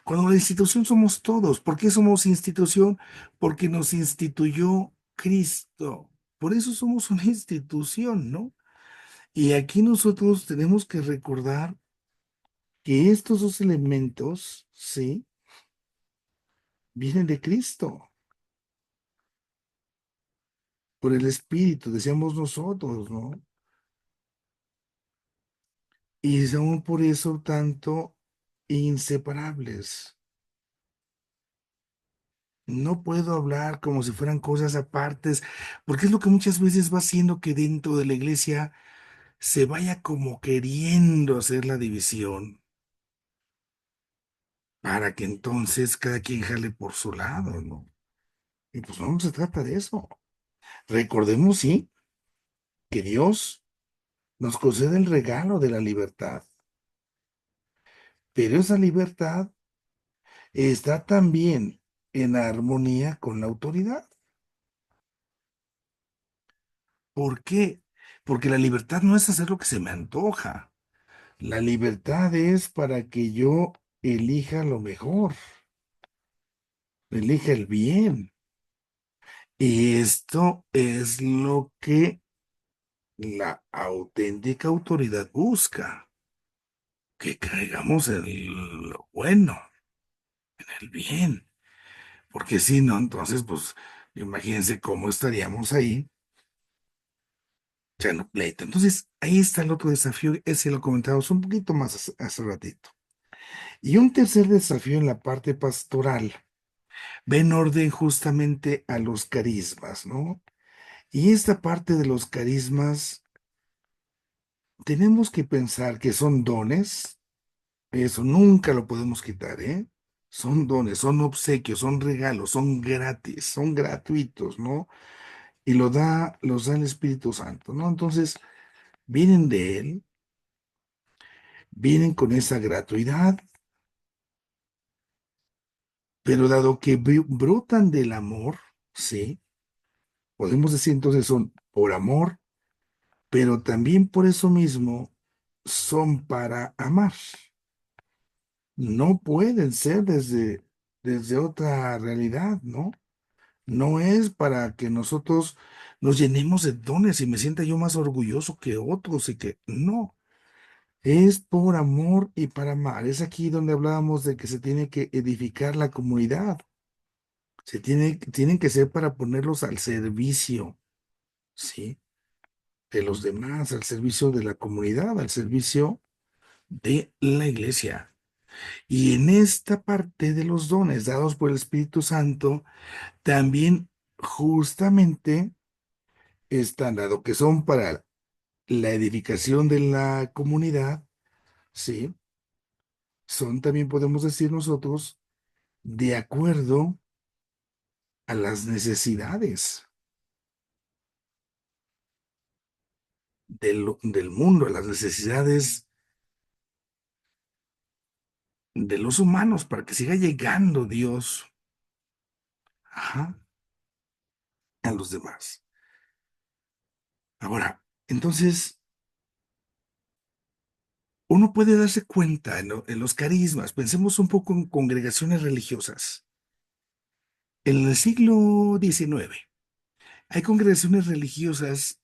Cuando la institución somos todos. ¿Por qué somos institución? Porque nos instituyó Cristo. Por eso somos una institución, ¿no? Y aquí nosotros tenemos que recordar que estos dos elementos, ¿sí? Vienen de Cristo, por el Espíritu, decíamos nosotros, ¿no? Y son por eso tanto inseparables. No puedo hablar como si fueran cosas apartes, porque es lo que muchas veces va haciendo que dentro de la iglesia se vaya como queriendo hacer la división, para que entonces cada quien jale por su lado, ¿no? Y pues no se trata de eso. Recordemos, sí, que Dios nos concede el regalo de la libertad, pero esa libertad está también en armonía con la autoridad. ¿Por qué? Porque la libertad no es hacer lo que se me antoja. La libertad es para que yo elija lo mejor, elija el bien. Y esto es lo que la auténtica autoridad busca, que caigamos en lo bueno, en el bien. Porque si no, entonces, pues, imagínense cómo estaríamos ahí, echando pleito. Entonces, ahí está el otro desafío, ese lo comentamos un poquito más hace ratito. Y un tercer desafío en la parte pastoral va en orden justamente a los carismas, ¿no? Y esta parte de los carismas, tenemos que pensar que son dones, eso nunca lo podemos quitar, ¿eh? Son dones, son obsequios, son regalos, son gratis, son gratuitos, ¿no? Y los da el Espíritu Santo, ¿no? Entonces, vienen de Él, vienen con esa gratuidad, pero dado que brotan del amor, ¿sí? Podemos decir entonces son por amor, pero también por eso mismo son para amar. No pueden ser desde otra realidad, ¿no? No es para que nosotros nos llenemos de dones y me sienta yo más orgulloso que otros y que no. Es por amor y para amar. Es aquí donde hablábamos de que se tiene que edificar la comunidad. Tienen que ser para ponerlos al servicio, ¿sí? De los demás, al servicio de la comunidad, al servicio de la iglesia. Y en esta parte de los dones dados por el Espíritu Santo, también justamente están dado que son para la edificación de la comunidad, ¿sí? Son también, podemos decir nosotros, de acuerdo a las necesidades del mundo, a las necesidades de los humanos, para que siga llegando Dios, ajá, a los demás. Ahora, entonces, uno puede darse cuenta en los carismas, pensemos un poco en congregaciones religiosas. En el siglo XIX hay congregaciones religiosas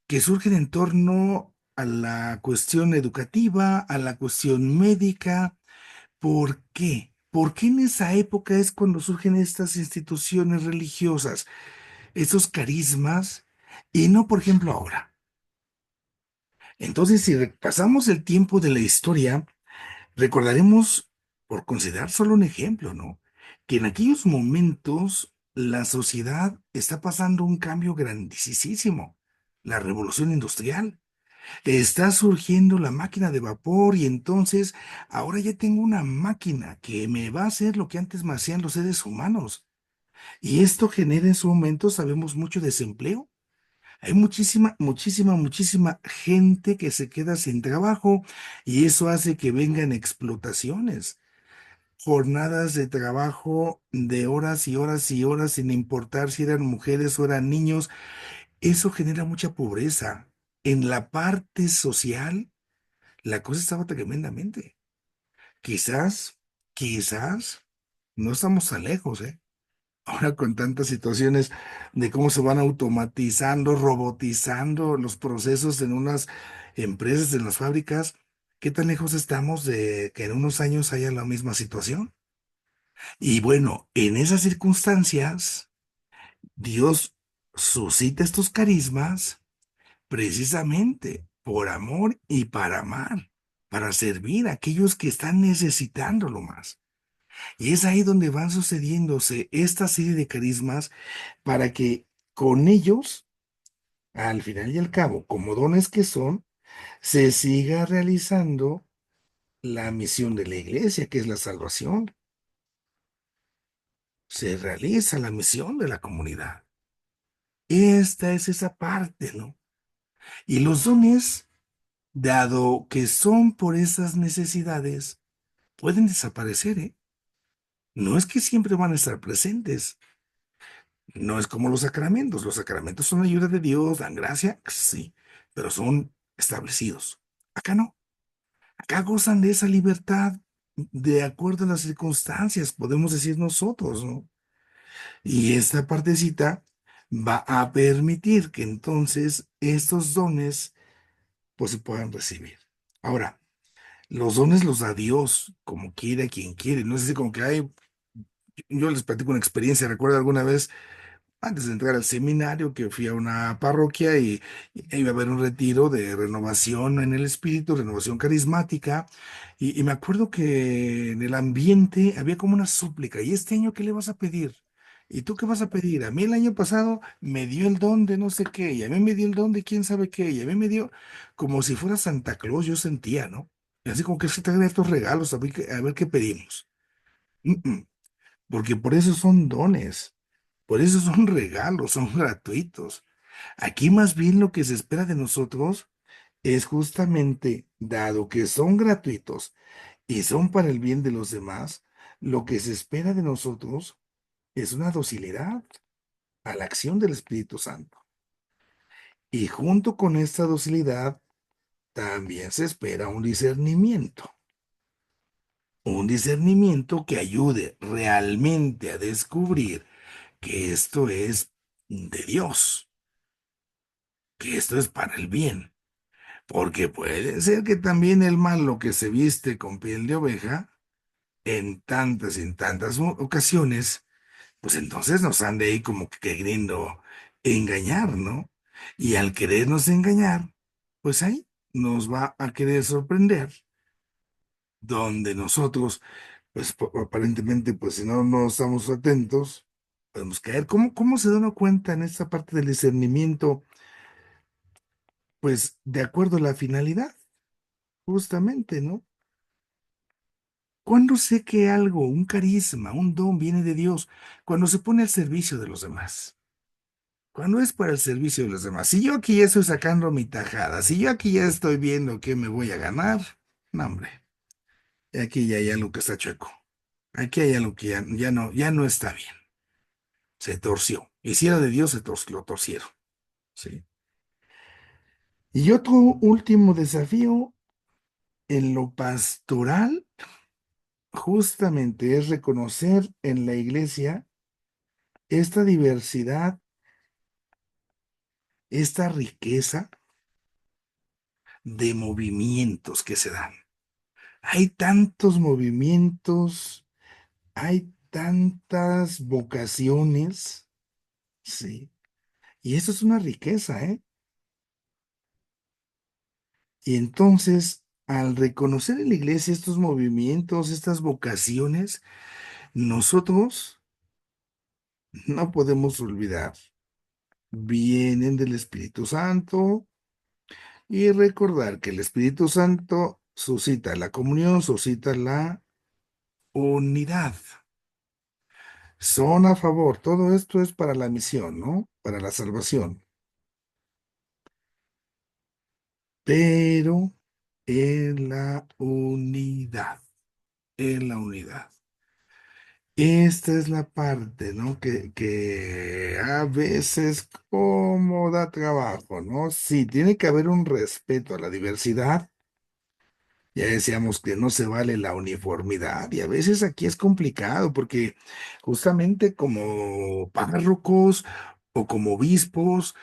que surgen en torno a la cuestión educativa, a la cuestión médica. ¿Por qué? ¿Por qué en esa época es cuando surgen estas instituciones religiosas, esos carismas, y no, por ejemplo, ahora? Entonces, si repasamos el tiempo de la historia, recordaremos, por considerar solo un ejemplo, ¿no? Que en aquellos momentos la sociedad está pasando un cambio grandísimo, la revolución industrial. Está surgiendo la máquina de vapor y entonces ahora ya tengo una máquina que me va a hacer lo que antes me hacían los seres humanos. Y esto genera en su momento, sabemos, mucho desempleo. Hay muchísima gente que se queda sin trabajo y eso hace que vengan explotaciones. jornadas de trabajo de horas y horas y horas, sin importar si eran mujeres o eran niños. Eso genera mucha pobreza. En la parte social, la cosa estaba tremendamente. Quizás, quizás, no estamos tan lejos, ¿eh? Ahora con tantas situaciones de cómo se van automatizando, robotizando los procesos en unas empresas, en las fábricas, ¿qué tan lejos estamos de que en unos años haya la misma situación? Y bueno, en esas circunstancias, Dios suscita estos carismas precisamente por amor y para amar, para servir a aquellos que están necesitándolo más. Y es ahí donde van sucediéndose esta serie de carismas para que con ellos, al final y al cabo, como dones que son, se siga realizando la misión de la iglesia, que es la salvación. Se realiza la misión de la comunidad. Esta es esa parte, ¿no? Y los dones, dado que son por esas necesidades, pueden desaparecer, ¿eh? No es que siempre van a estar presentes. No es como los sacramentos. Los sacramentos son ayuda de Dios, dan gracia, sí, pero son establecidos. Acá no. Acá gozan de esa libertad de acuerdo a las circunstancias, podemos decir nosotros, ¿no? Y esta partecita va a permitir que entonces estos dones pues se puedan recibir. Ahora, los dones los da Dios, como quiere, quien quiere. No es así como que hay, yo les platico una experiencia, recuerdo alguna vez antes de entrar al seminario, que fui a una parroquia y iba a haber un retiro de renovación en el espíritu, renovación carismática, y me acuerdo que en el ambiente había como una súplica, ¿y este año qué le vas a pedir? ¿Y tú qué vas a pedir? A mí el año pasado me dio el don de no sé qué, y a mí me dio el don de quién sabe qué, y a mí me dio como si fuera Santa Claus, yo sentía, ¿no? Y así como que se traen estos regalos, a ver qué pedimos. Mm, mm. Porque por eso son dones, por eso son regalos, son gratuitos. Aquí más bien lo que se espera de nosotros es justamente, dado que son gratuitos y son para el bien de los demás, lo que se espera de nosotros es una docilidad a la acción del Espíritu Santo. Y junto con esta docilidad también se espera un discernimiento que ayude realmente a descubrir que esto es de Dios, que esto es para el bien, porque puede ser que también el malo que se viste con piel de oveja, en tantas y en tantas ocasiones, pues entonces nos ande ahí como que queriendo engañar, ¿no? Y al querernos engañar, pues ahí nos va a querer sorprender, donde nosotros, pues aparentemente, pues si no estamos atentos, podemos caer. ¿Cómo se da uno cuenta en esta parte del discernimiento? Pues de acuerdo a la finalidad, justamente, ¿no? ¿Cuándo sé que algo, un carisma, un don viene de Dios? Cuando se pone al servicio de los demás. Cuando es para el servicio de los demás. Si yo aquí ya estoy sacando mi tajada, si yo aquí ya estoy viendo qué me voy a ganar, no, hombre, aquí ya hay algo que está chueco. Aquí hay algo que ya no está bien. Se torció. Y si era de Dios, lo torcieron. ¿Sí? Y otro último desafío en lo pastoral justamente es reconocer en la iglesia esta diversidad, esta riqueza de movimientos que se dan. Hay tantos movimientos, hay tantas vocaciones, sí. Y eso es una riqueza, ¿eh? Y entonces, al reconocer en la iglesia estos movimientos, estas vocaciones, nosotros no podemos olvidar, vienen del Espíritu Santo y recordar que el Espíritu Santo suscita la comunión, suscita la unidad. Son a favor, todo esto es para la misión, ¿no? Para la salvación. Pero en la unidad, en la unidad. esta es la parte, ¿no? Que a veces como da trabajo, ¿no? Sí, tiene que haber un respeto a la diversidad. Ya decíamos que no se vale la uniformidad y a veces aquí es complicado porque justamente como párrocos o como obispos,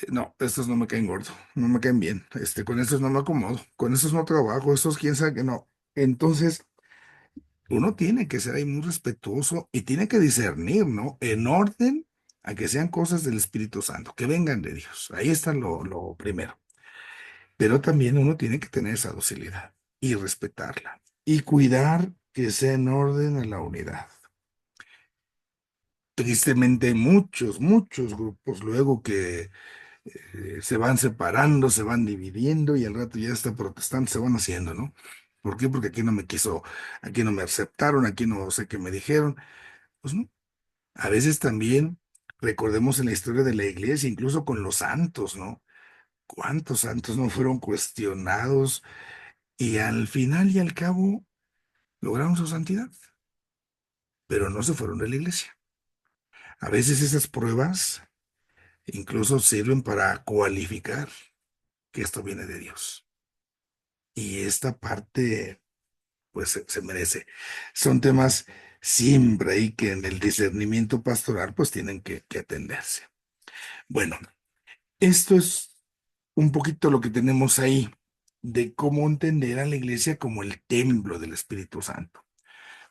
no, estos no me caen gordo, no me caen bien, con estos no me acomodo, con estos no trabajo, estos quién sabe que no. Entonces, uno tiene que ser ahí muy respetuoso y tiene que discernir, ¿no? En orden a que sean cosas del Espíritu Santo, que vengan de Dios. Ahí está lo primero. Pero también uno tiene que tener esa docilidad y respetarla y cuidar que sea en orden a la unidad. Tristemente, muchos grupos luego que se van separando, se van dividiendo y al rato ya está protestante, se van haciendo, ¿no? ¿Por qué? Porque aquí no me quiso, aquí no me aceptaron, aquí no sé qué me dijeron. Pues no. A veces también recordemos en la historia de la iglesia, incluso con los santos, ¿no? ¿Cuántos santos no fueron cuestionados y al final y al cabo lograron su santidad, pero no se fueron de la iglesia? A veces esas pruebas incluso sirven para cualificar que esto viene de Dios. Y esta parte, pues se merece. Son temas siempre ahí que en el discernimiento pastoral, pues tienen que atenderse. Bueno, esto es un poquito lo que tenemos ahí de cómo entender a la iglesia como el templo del Espíritu Santo.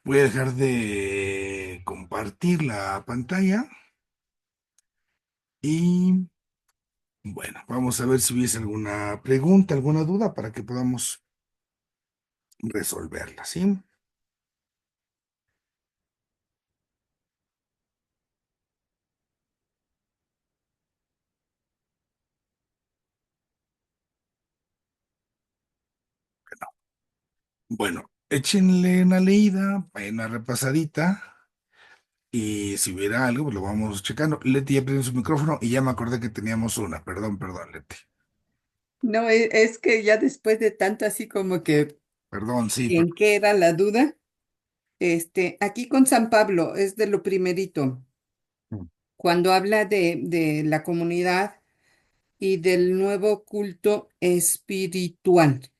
Voy a dejar de compartir la pantalla y bueno, vamos a ver si hubiese alguna pregunta, alguna duda para que podamos resolverla, ¿sí? Bueno, échenle una leída, una repasadita y si hubiera algo, pues lo vamos checando. Leti ya prendió su micrófono y ya me acordé que teníamos una. Perdón, Leti. No, es que ya después de tanto así como que Perdón, sí, en qué era la duda, aquí con San Pablo es de lo primerito, cuando habla de la comunidad y del nuevo culto espiritual.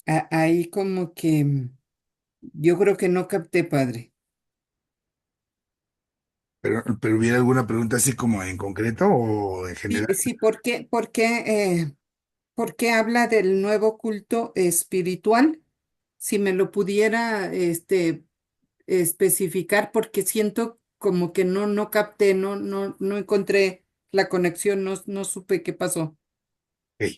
Ahí como que yo creo que no capté, padre. pero hubiera alguna pregunta así como en concreto o en Sí, general. sí, por qué habla del nuevo culto espiritual? Si me lo pudiera especificar, porque siento como que no capté, no encontré la conexión, no supe qué pasó. Ok.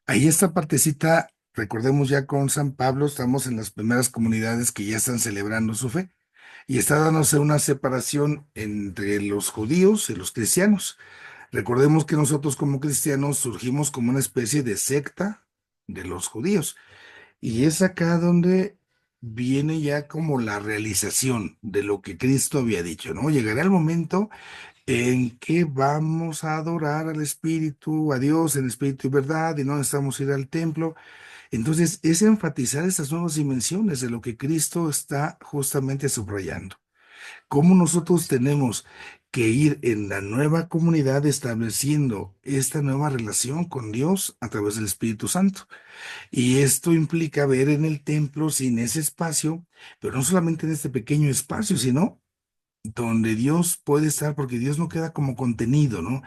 Ahí esta partecita, recordemos ya con San Pablo, estamos en las primeras comunidades que ya están celebrando su fe y está dándose una separación entre los judíos y los cristianos. Recordemos que nosotros como cristianos surgimos como una especie de secta de los judíos y es acá donde viene ya como la realización de lo que Cristo había dicho, ¿no? Llegará el momento en que vamos a adorar al Espíritu, a Dios en espíritu y verdad, y no necesitamos ir al templo. Entonces, es enfatizar estas nuevas dimensiones de lo que Cristo está justamente subrayando. Cómo nosotros tenemos que ir en la nueva comunidad estableciendo esta nueva relación con Dios a través del Espíritu Santo. Y esto implica ver en el templo sin ese espacio, pero no solamente en este pequeño espacio, sino donde Dios puede estar, porque Dios no queda como contenido, ¿no?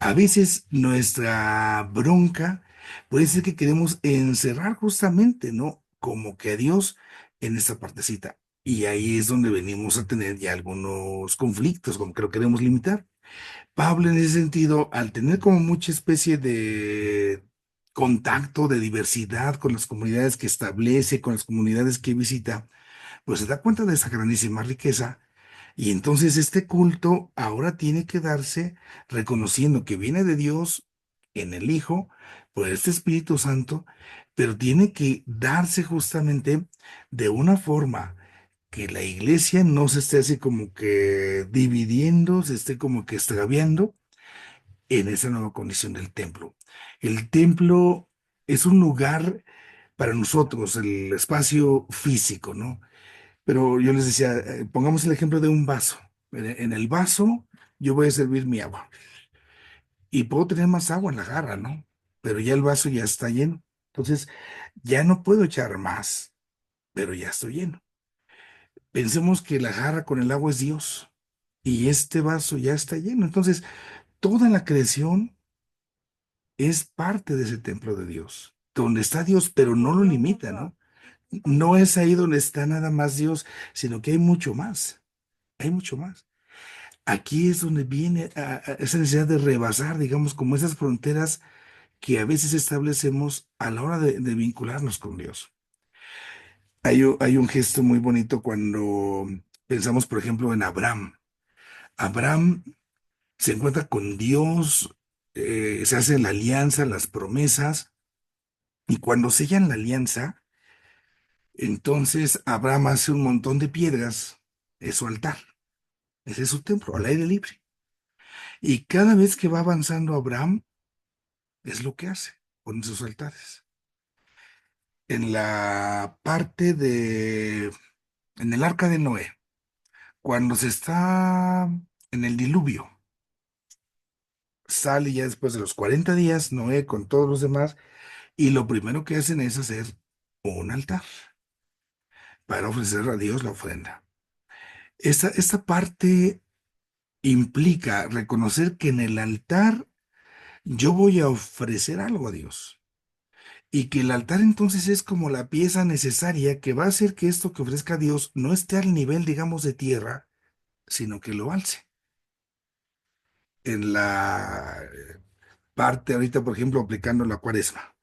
A veces nuestra bronca puede ser que queremos encerrar justamente, ¿no? Como que a Dios en esta partecita. Y ahí es donde venimos a tener ya algunos conflictos, como que lo queremos limitar. Pablo en ese sentido, al tener como mucha especie de contacto, de diversidad con las comunidades que establece, con las comunidades que visita, pues se da cuenta de esa grandísima riqueza y entonces este culto ahora tiene que darse reconociendo que viene de Dios en el Hijo, por este Espíritu Santo, pero tiene que darse justamente de una forma que la iglesia no se esté así como que dividiendo, se esté como que extraviando en esa nueva condición del templo. El templo es un lugar para nosotros, el espacio físico, ¿no? Pero yo les decía, pongamos el ejemplo de un vaso. En el vaso yo voy a servir mi agua y puedo tener más agua en la jarra, ¿no? Pero ya el vaso ya está lleno. Entonces, ya no puedo echar más, pero ya estoy lleno. Pensemos que la jarra con el agua es Dios y este vaso ya está lleno. Entonces, toda la creación es parte de ese templo de Dios, donde está Dios, pero no lo limita, ¿no? No es ahí donde está nada más Dios, sino que hay mucho más, hay mucho más. Aquí es donde viene esa necesidad de rebasar, digamos, como esas fronteras que a veces establecemos a la hora de vincularnos con Dios. Hay un gesto muy bonito cuando pensamos, por ejemplo, en Abraham. Abraham se encuentra con Dios, se hace la alianza, las promesas, y cuando sellan la alianza, entonces Abraham hace un montón de piedras, es su altar, ese es su templo, al aire libre. Y cada vez que va avanzando Abraham, es lo que hace, pone sus altares. En la parte en el arca de Noé, cuando se está en el diluvio, sale ya después de los 40 días Noé con todos los demás, y lo primero que hacen es hacer un altar para ofrecer a Dios la ofrenda. Esta parte implica reconocer que en el altar yo voy a ofrecer algo a Dios. Y que el altar entonces es como la pieza necesaria que va a hacer que esto que ofrezca a Dios no esté al nivel, digamos, de tierra, sino que lo alce. En la parte ahorita, por ejemplo, aplicando la cuaresma.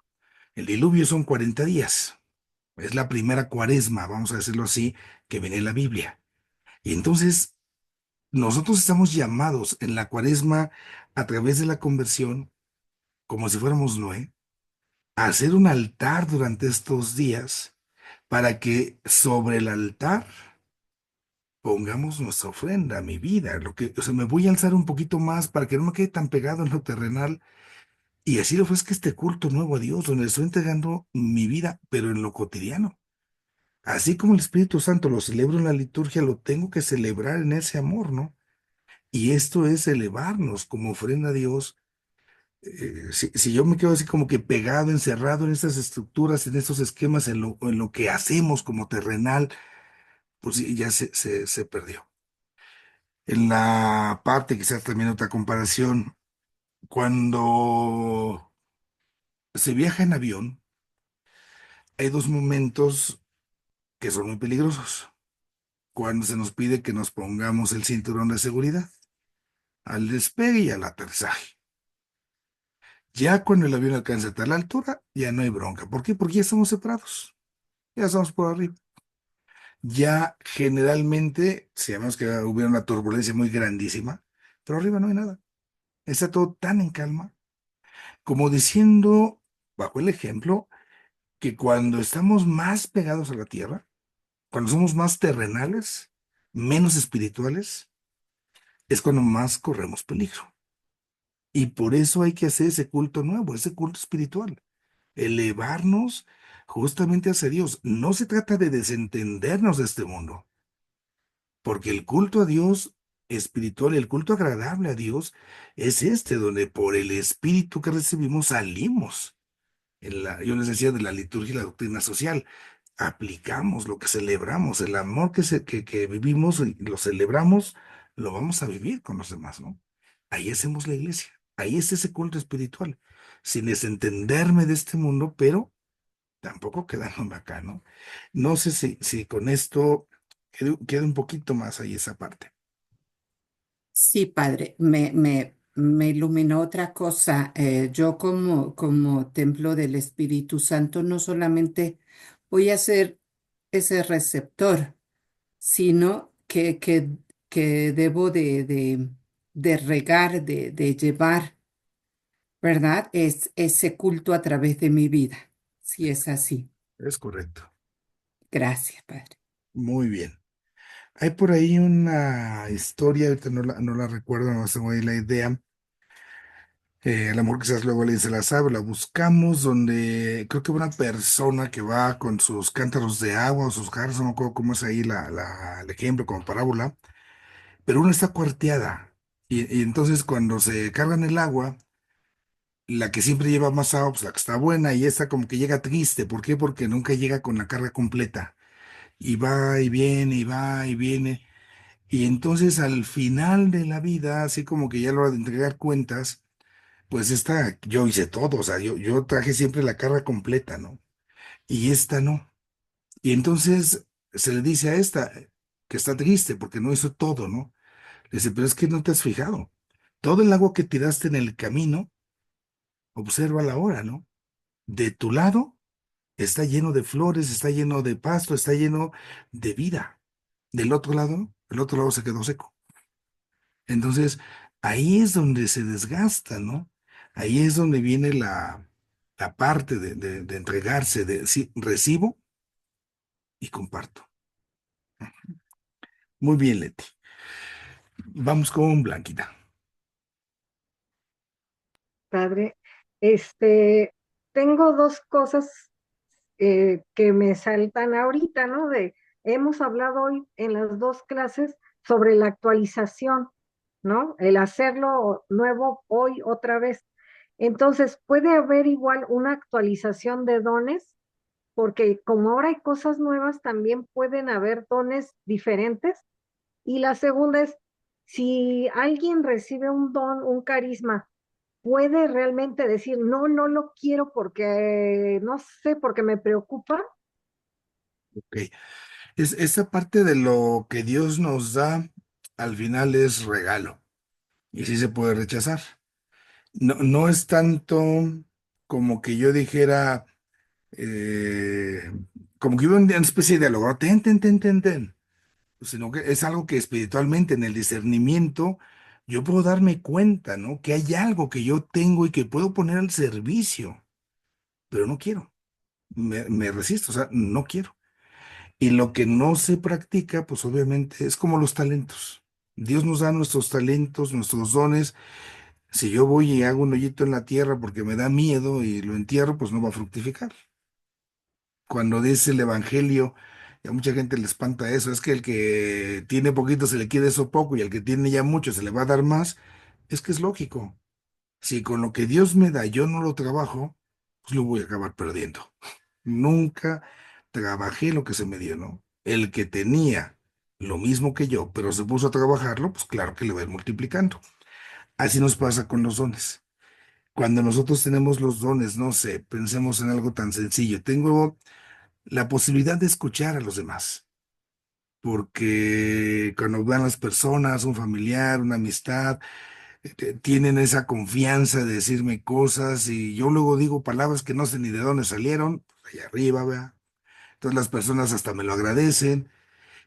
El diluvio son 40 días. Es la primera cuaresma, vamos a decirlo así, que viene en la Biblia. Y entonces nosotros estamos llamados en la cuaresma a través de la conversión, como si fuéramos Noé, a hacer un altar durante estos días para que sobre el altar pongamos nuestra ofrenda, mi vida, o sea, me voy a alzar un poquito más para que no me quede tan pegado en lo terrenal y así le ofrezca este culto nuevo a Dios, donde le estoy entregando mi vida, pero en lo cotidiano. Así como el Espíritu Santo lo celebro en la liturgia, lo tengo que celebrar en ese amor, ¿no? Y esto es elevarnos como ofrenda a Dios. Si yo me quedo así como que pegado, encerrado en estas estructuras, en estos esquemas, en lo que hacemos como terrenal, pues sí, ya se perdió. En la parte, quizás también otra comparación, cuando se viaja en avión, hay dos momentos que son muy peligrosos. Cuando se nos pide que nos pongamos el cinturón de seguridad, al despegue y al aterrizaje. Ya cuando el avión alcanza a tal altura, ya no hay bronca. ¿Por qué? Porque ya estamos separados, ya estamos por arriba. Ya generalmente, si sabemos que hubiera una turbulencia muy grandísima, pero arriba no hay nada. Está todo tan en calma, como diciendo, bajo el ejemplo, que cuando estamos más pegados a la tierra, cuando somos más terrenales, menos espirituales, es cuando más corremos peligro. Y por eso hay que hacer ese culto nuevo, ese culto espiritual, elevarnos justamente hacia Dios. No se trata de desentendernos de este mundo, porque el culto a Dios espiritual, el culto agradable a Dios, es este, donde por el espíritu que recibimos salimos. Yo les decía de la liturgia y la doctrina social, aplicamos lo que celebramos, el amor que vivimos y lo celebramos, lo vamos a vivir con los demás, ¿no? Ahí hacemos la iglesia, ahí es ese culto espiritual, sin desentenderme de este mundo, pero tampoco quedándome acá, ¿no? No sé si con esto queda un poquito más ahí esa parte. Sí, padre, me iluminó otra cosa. Yo como templo del Espíritu Santo no solamente voy a ser ese receptor, sino que debo de regar, de llevar, ¿verdad? Es ese culto a través de mi vida. Si es así. Es correcto. Gracias, padre. Muy bien. Hay por ahí una historia, ahorita no la recuerdo, no tengo ahí la idea, A lo mejor quizás luego alguien se la sabe, la buscamos donde creo que una persona que va con sus cántaros de agua o sus jarros, no me acuerdo cómo es ahí el ejemplo como parábola, pero una está cuarteada. Y entonces cuando se cargan el agua, la que siempre lleva más agua, pues la que está buena, y esta como que llega triste. ¿Por qué? Porque nunca llega con la carga completa. Y va y viene, y va y viene. Y entonces al final de la vida, así como que ya a la hora de entregar cuentas, pues esta, yo hice todo, o sea, yo traje siempre la carga completa, ¿no? Y esta no. Y entonces se le dice a esta que está triste porque no hizo todo, ¿no? Le dice, pero es que no te has fijado. Todo el agua que tiraste en el camino, observa la hora, ¿no? De tu lado está lleno de flores, está lleno de pasto, está lleno de vida. Del otro lado, ¿no? El otro lado se quedó seco. Entonces, ahí es donde se desgasta, ¿no? Ahí es donde viene la parte de entregarse, de sí, recibo y comparto. Muy bien, Leti. Vamos con Blanquita. Padre. Este, tengo dos cosas que me saltan ahorita, ¿no? Hemos hablado hoy en las dos clases sobre la actualización, ¿no? El hacerlo nuevo hoy otra vez. Entonces, puede haber igual una actualización de dones, porque como ahora hay cosas nuevas, también pueden haber dones diferentes. Y la segunda es, si alguien recibe un don, un carisma, puede realmente decir, no, no lo quiero porque, no sé, porque me preocupa. Ok. Esa parte de lo que Dios nos da, al final es regalo. Y sí se puede rechazar. No, no es tanto como que yo dijera, eh, como que hubo una especie de diálogo, ten, sino que es algo que espiritualmente en el discernimiento yo puedo darme cuenta, ¿no? Que hay algo que yo tengo y que puedo poner al servicio, pero no quiero, me resisto, o sea, no quiero. Y lo que no se practica, pues obviamente es como los talentos. Dios nos da nuestros talentos, nuestros dones. Si yo voy y hago un hoyito en la tierra porque me da miedo y lo entierro, pues no va a fructificar. Cuando dice el Evangelio, y a mucha gente le espanta eso, es que el que tiene poquito se le quede eso poco y al que tiene ya mucho se le va a dar más, es que es lógico. Si con lo que Dios me da yo no lo trabajo, pues lo voy a acabar perdiendo. Nunca trabajé lo que se me dio, ¿no? El que tenía lo mismo que yo, pero se puso a trabajarlo, pues claro que le va a ir multiplicando. Así nos pasa con los dones. Cuando nosotros tenemos los dones, no sé, pensemos en algo tan sencillo. Tengo la posibilidad de escuchar a los demás, porque cuando vean las personas, un familiar, una amistad, tienen esa confianza de decirme cosas y yo luego digo palabras que no sé ni de dónde salieron, allá arriba, ¿verdad? Entonces las personas hasta me lo agradecen,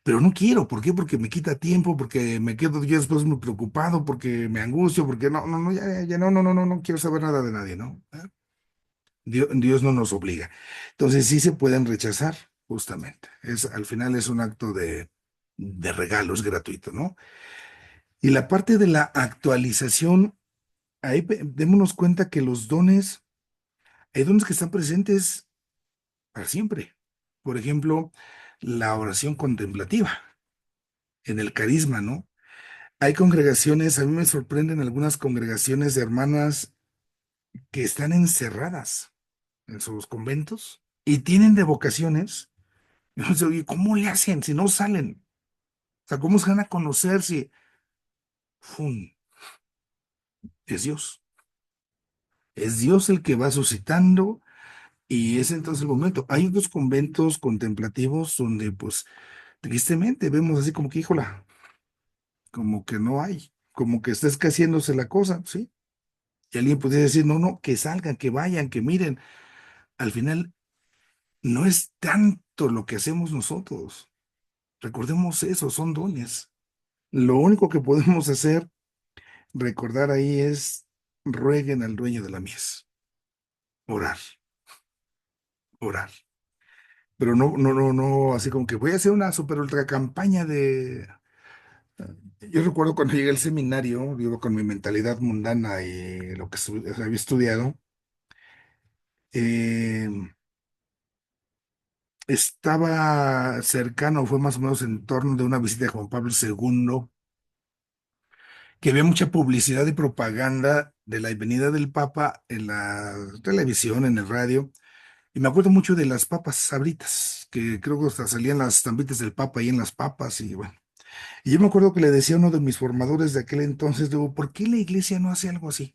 pero no quiero. ¿Por qué? Porque me quita tiempo, porque me quedo yo después muy preocupado, porque me angustio, porque no, ya no quiero saber nada de nadie, ¿no? Dios no nos obliga. Entonces sí se pueden rechazar, justamente. Al final es un acto de regalo, es gratuito, ¿no? Y la parte de la actualización, ahí démonos cuenta que los dones, hay dones que están presentes para siempre. Por ejemplo, la oración contemplativa, en el carisma, ¿no? Hay congregaciones, a mí me sorprenden algunas congregaciones de hermanas que están encerradas en sus conventos y tienen de vocaciones. Yo no sé, oye, ¿cómo le hacen si no salen? O sea, ¿cómo se van a conocer si... ¡Fum! Es Dios. Es Dios el que va suscitando y es entonces el momento. Hay otros conventos contemplativos donde, pues, tristemente vemos así como que, híjola, como que no hay, como que está escaseándose la cosa, ¿sí? Y alguien podría decir, no, no, que salgan, que vayan, que miren. Al final, no es tanto lo que hacemos nosotros. Recordemos eso, son dones. Lo único que podemos hacer recordar ahí es rueguen al dueño de la mies, orar, orar. Pero no, así como que voy a hacer una super ultra campaña Yo recuerdo cuando llegué al seminario, digo, con mi mentalidad mundana y lo que había estudiado, eh, estaba cercano, fue más o menos en torno de una visita de Juan Pablo II, que había mucha publicidad y propaganda de la venida del Papa en la televisión, en el radio, y me acuerdo mucho de las papas sabritas, que creo que hasta salían las estampitas del Papa ahí en las papas, y bueno. Y yo me acuerdo que le decía a uno de mis formadores de aquel entonces, digo, ¿por qué la iglesia no hace algo así?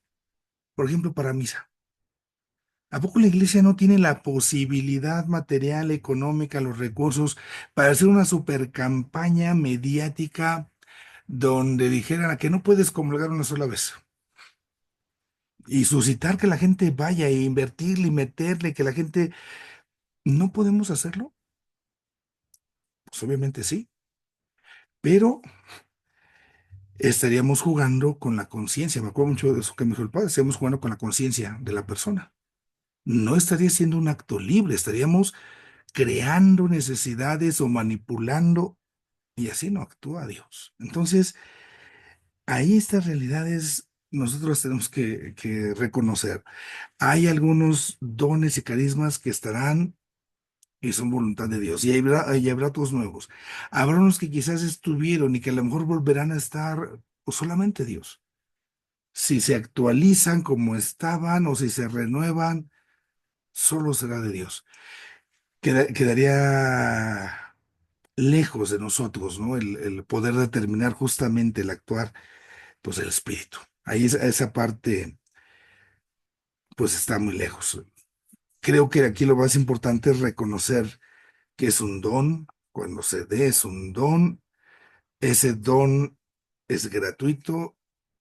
Por ejemplo, para misa. ¿A poco la iglesia no tiene la posibilidad material, económica, los recursos para hacer una super campaña mediática donde dijeran a que no puedes comulgar una sola vez? Y suscitar que la gente vaya e invertirle y meterle, que la gente... ¿No podemos hacerlo? Pues obviamente sí, pero estaríamos jugando con la conciencia. Me acuerdo mucho de eso que me dijo el padre, estaríamos jugando con la conciencia de la persona. No estaría siendo un acto libre, estaríamos creando necesidades o manipulando, y así no actúa Dios. Entonces, ahí estas realidades nosotros tenemos que reconocer. Hay algunos dones y carismas que estarán y son voluntad de Dios, y habrá otros nuevos. Habrá unos que quizás estuvieron y que a lo mejor volverán a estar, o solamente Dios. Si se actualizan como estaban o si se renuevan, solo será de Dios. Quedaría lejos de nosotros, ¿no? El poder determinar justamente el actuar, pues el espíritu. Ahí esa parte, pues está muy lejos. Creo que aquí lo más importante es reconocer que es un don, cuando se dé es un don, ese don es gratuito,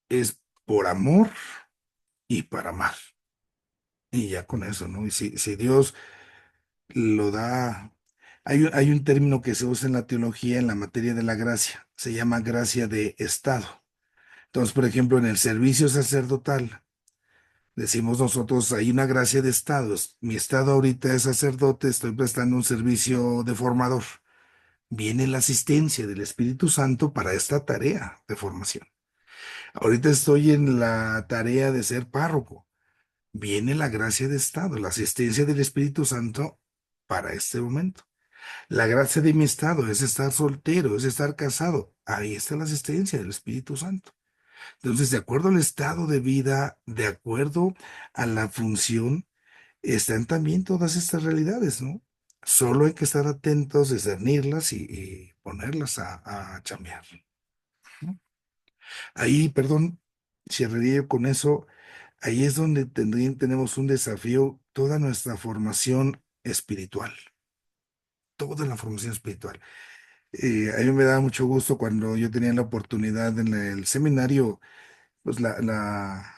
es por amor y para amar. Y ya con eso, ¿no? Y si Dios lo da, hay un término que se usa en la teología en la materia de la gracia, se llama gracia de estado. Entonces, por ejemplo, en el servicio sacerdotal, decimos nosotros, hay una gracia de estado. Mi estado ahorita es sacerdote, estoy prestando un servicio de formador. Viene la asistencia del Espíritu Santo para esta tarea de formación. Ahorita estoy en la tarea de ser párroco. Viene la gracia de estado, la asistencia del Espíritu Santo para este momento. La gracia de mi estado es estar soltero, es estar casado. Ahí está la asistencia del Espíritu Santo. Entonces, de acuerdo al estado de vida, de acuerdo a la función, están también todas estas realidades, ¿no? Solo hay que estar atentos, discernirlas y ponerlas a chambear, ¿no? Ahí, perdón, cerraría yo con eso. Ahí es donde tenemos un desafío, toda nuestra formación espiritual, toda la formación espiritual. A mí me da mucho gusto cuando yo tenía la oportunidad en el seminario, pues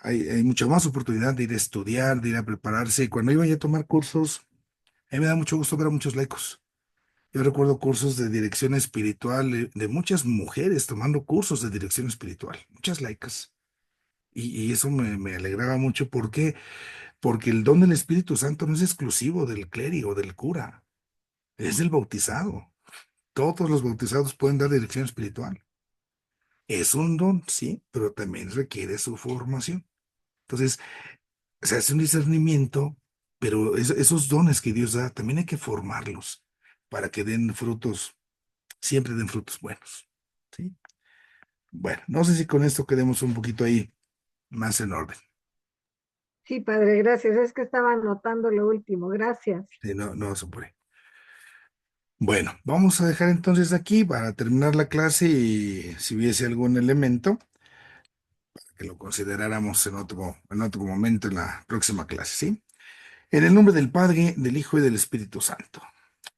hay mucha más oportunidad de ir a estudiar, de ir a prepararse. Y cuando iba yo a tomar cursos, a mí me da mucho gusto ver a muchos laicos. Yo recuerdo cursos de dirección espiritual de muchas mujeres tomando cursos de dirección espiritual, muchas laicas. Y eso me alegraba mucho. ¿Por qué? Porque el don del Espíritu Santo no es exclusivo del clérigo, del cura, es del bautizado. Todos los bautizados pueden dar dirección espiritual. Es un don, sí, pero también requiere su formación. Entonces, se hace un discernimiento, pero esos dones que Dios da, también hay que formarlos para que den frutos, siempre den frutos buenos. ¿Sí? Bueno, no sé si con esto quedemos un poquito ahí más en orden. Sí, padre, gracias. Es que estaba anotando lo último. Gracias. Sí, no, no se puede. Bueno, vamos a dejar entonces aquí para terminar la clase y si hubiese algún elemento que lo consideráramos en otro momento en la próxima clase, ¿sí? En el nombre del Padre, del Hijo y del Espíritu Santo.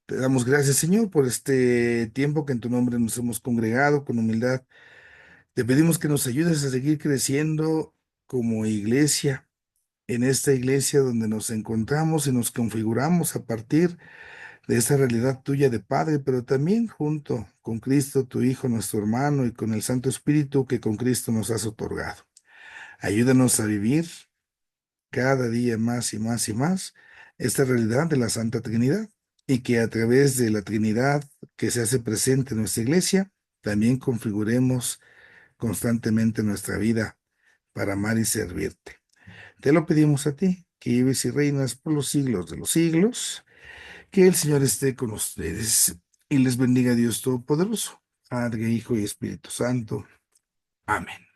Te damos gracias, Señor, por este tiempo que en tu nombre nos hemos congregado con humildad. Te pedimos que nos ayudes a seguir creciendo como iglesia, en esta iglesia donde nos encontramos y nos configuramos a partir de esa realidad tuya de Padre, pero también junto con Cristo, tu Hijo, nuestro hermano, y con el Santo Espíritu que con Cristo nos has otorgado. Ayúdanos a vivir cada día más y más y más esta realidad de la Santa Trinidad y que a través de la Trinidad que se hace presente en nuestra iglesia, también configuremos constantemente nuestra vida para amar y servirte. Te lo pedimos a ti, que vives y reinas por los siglos de los siglos, que el Señor esté con ustedes y les bendiga Dios Todopoderoso, Padre, Hijo y Espíritu Santo. Amén.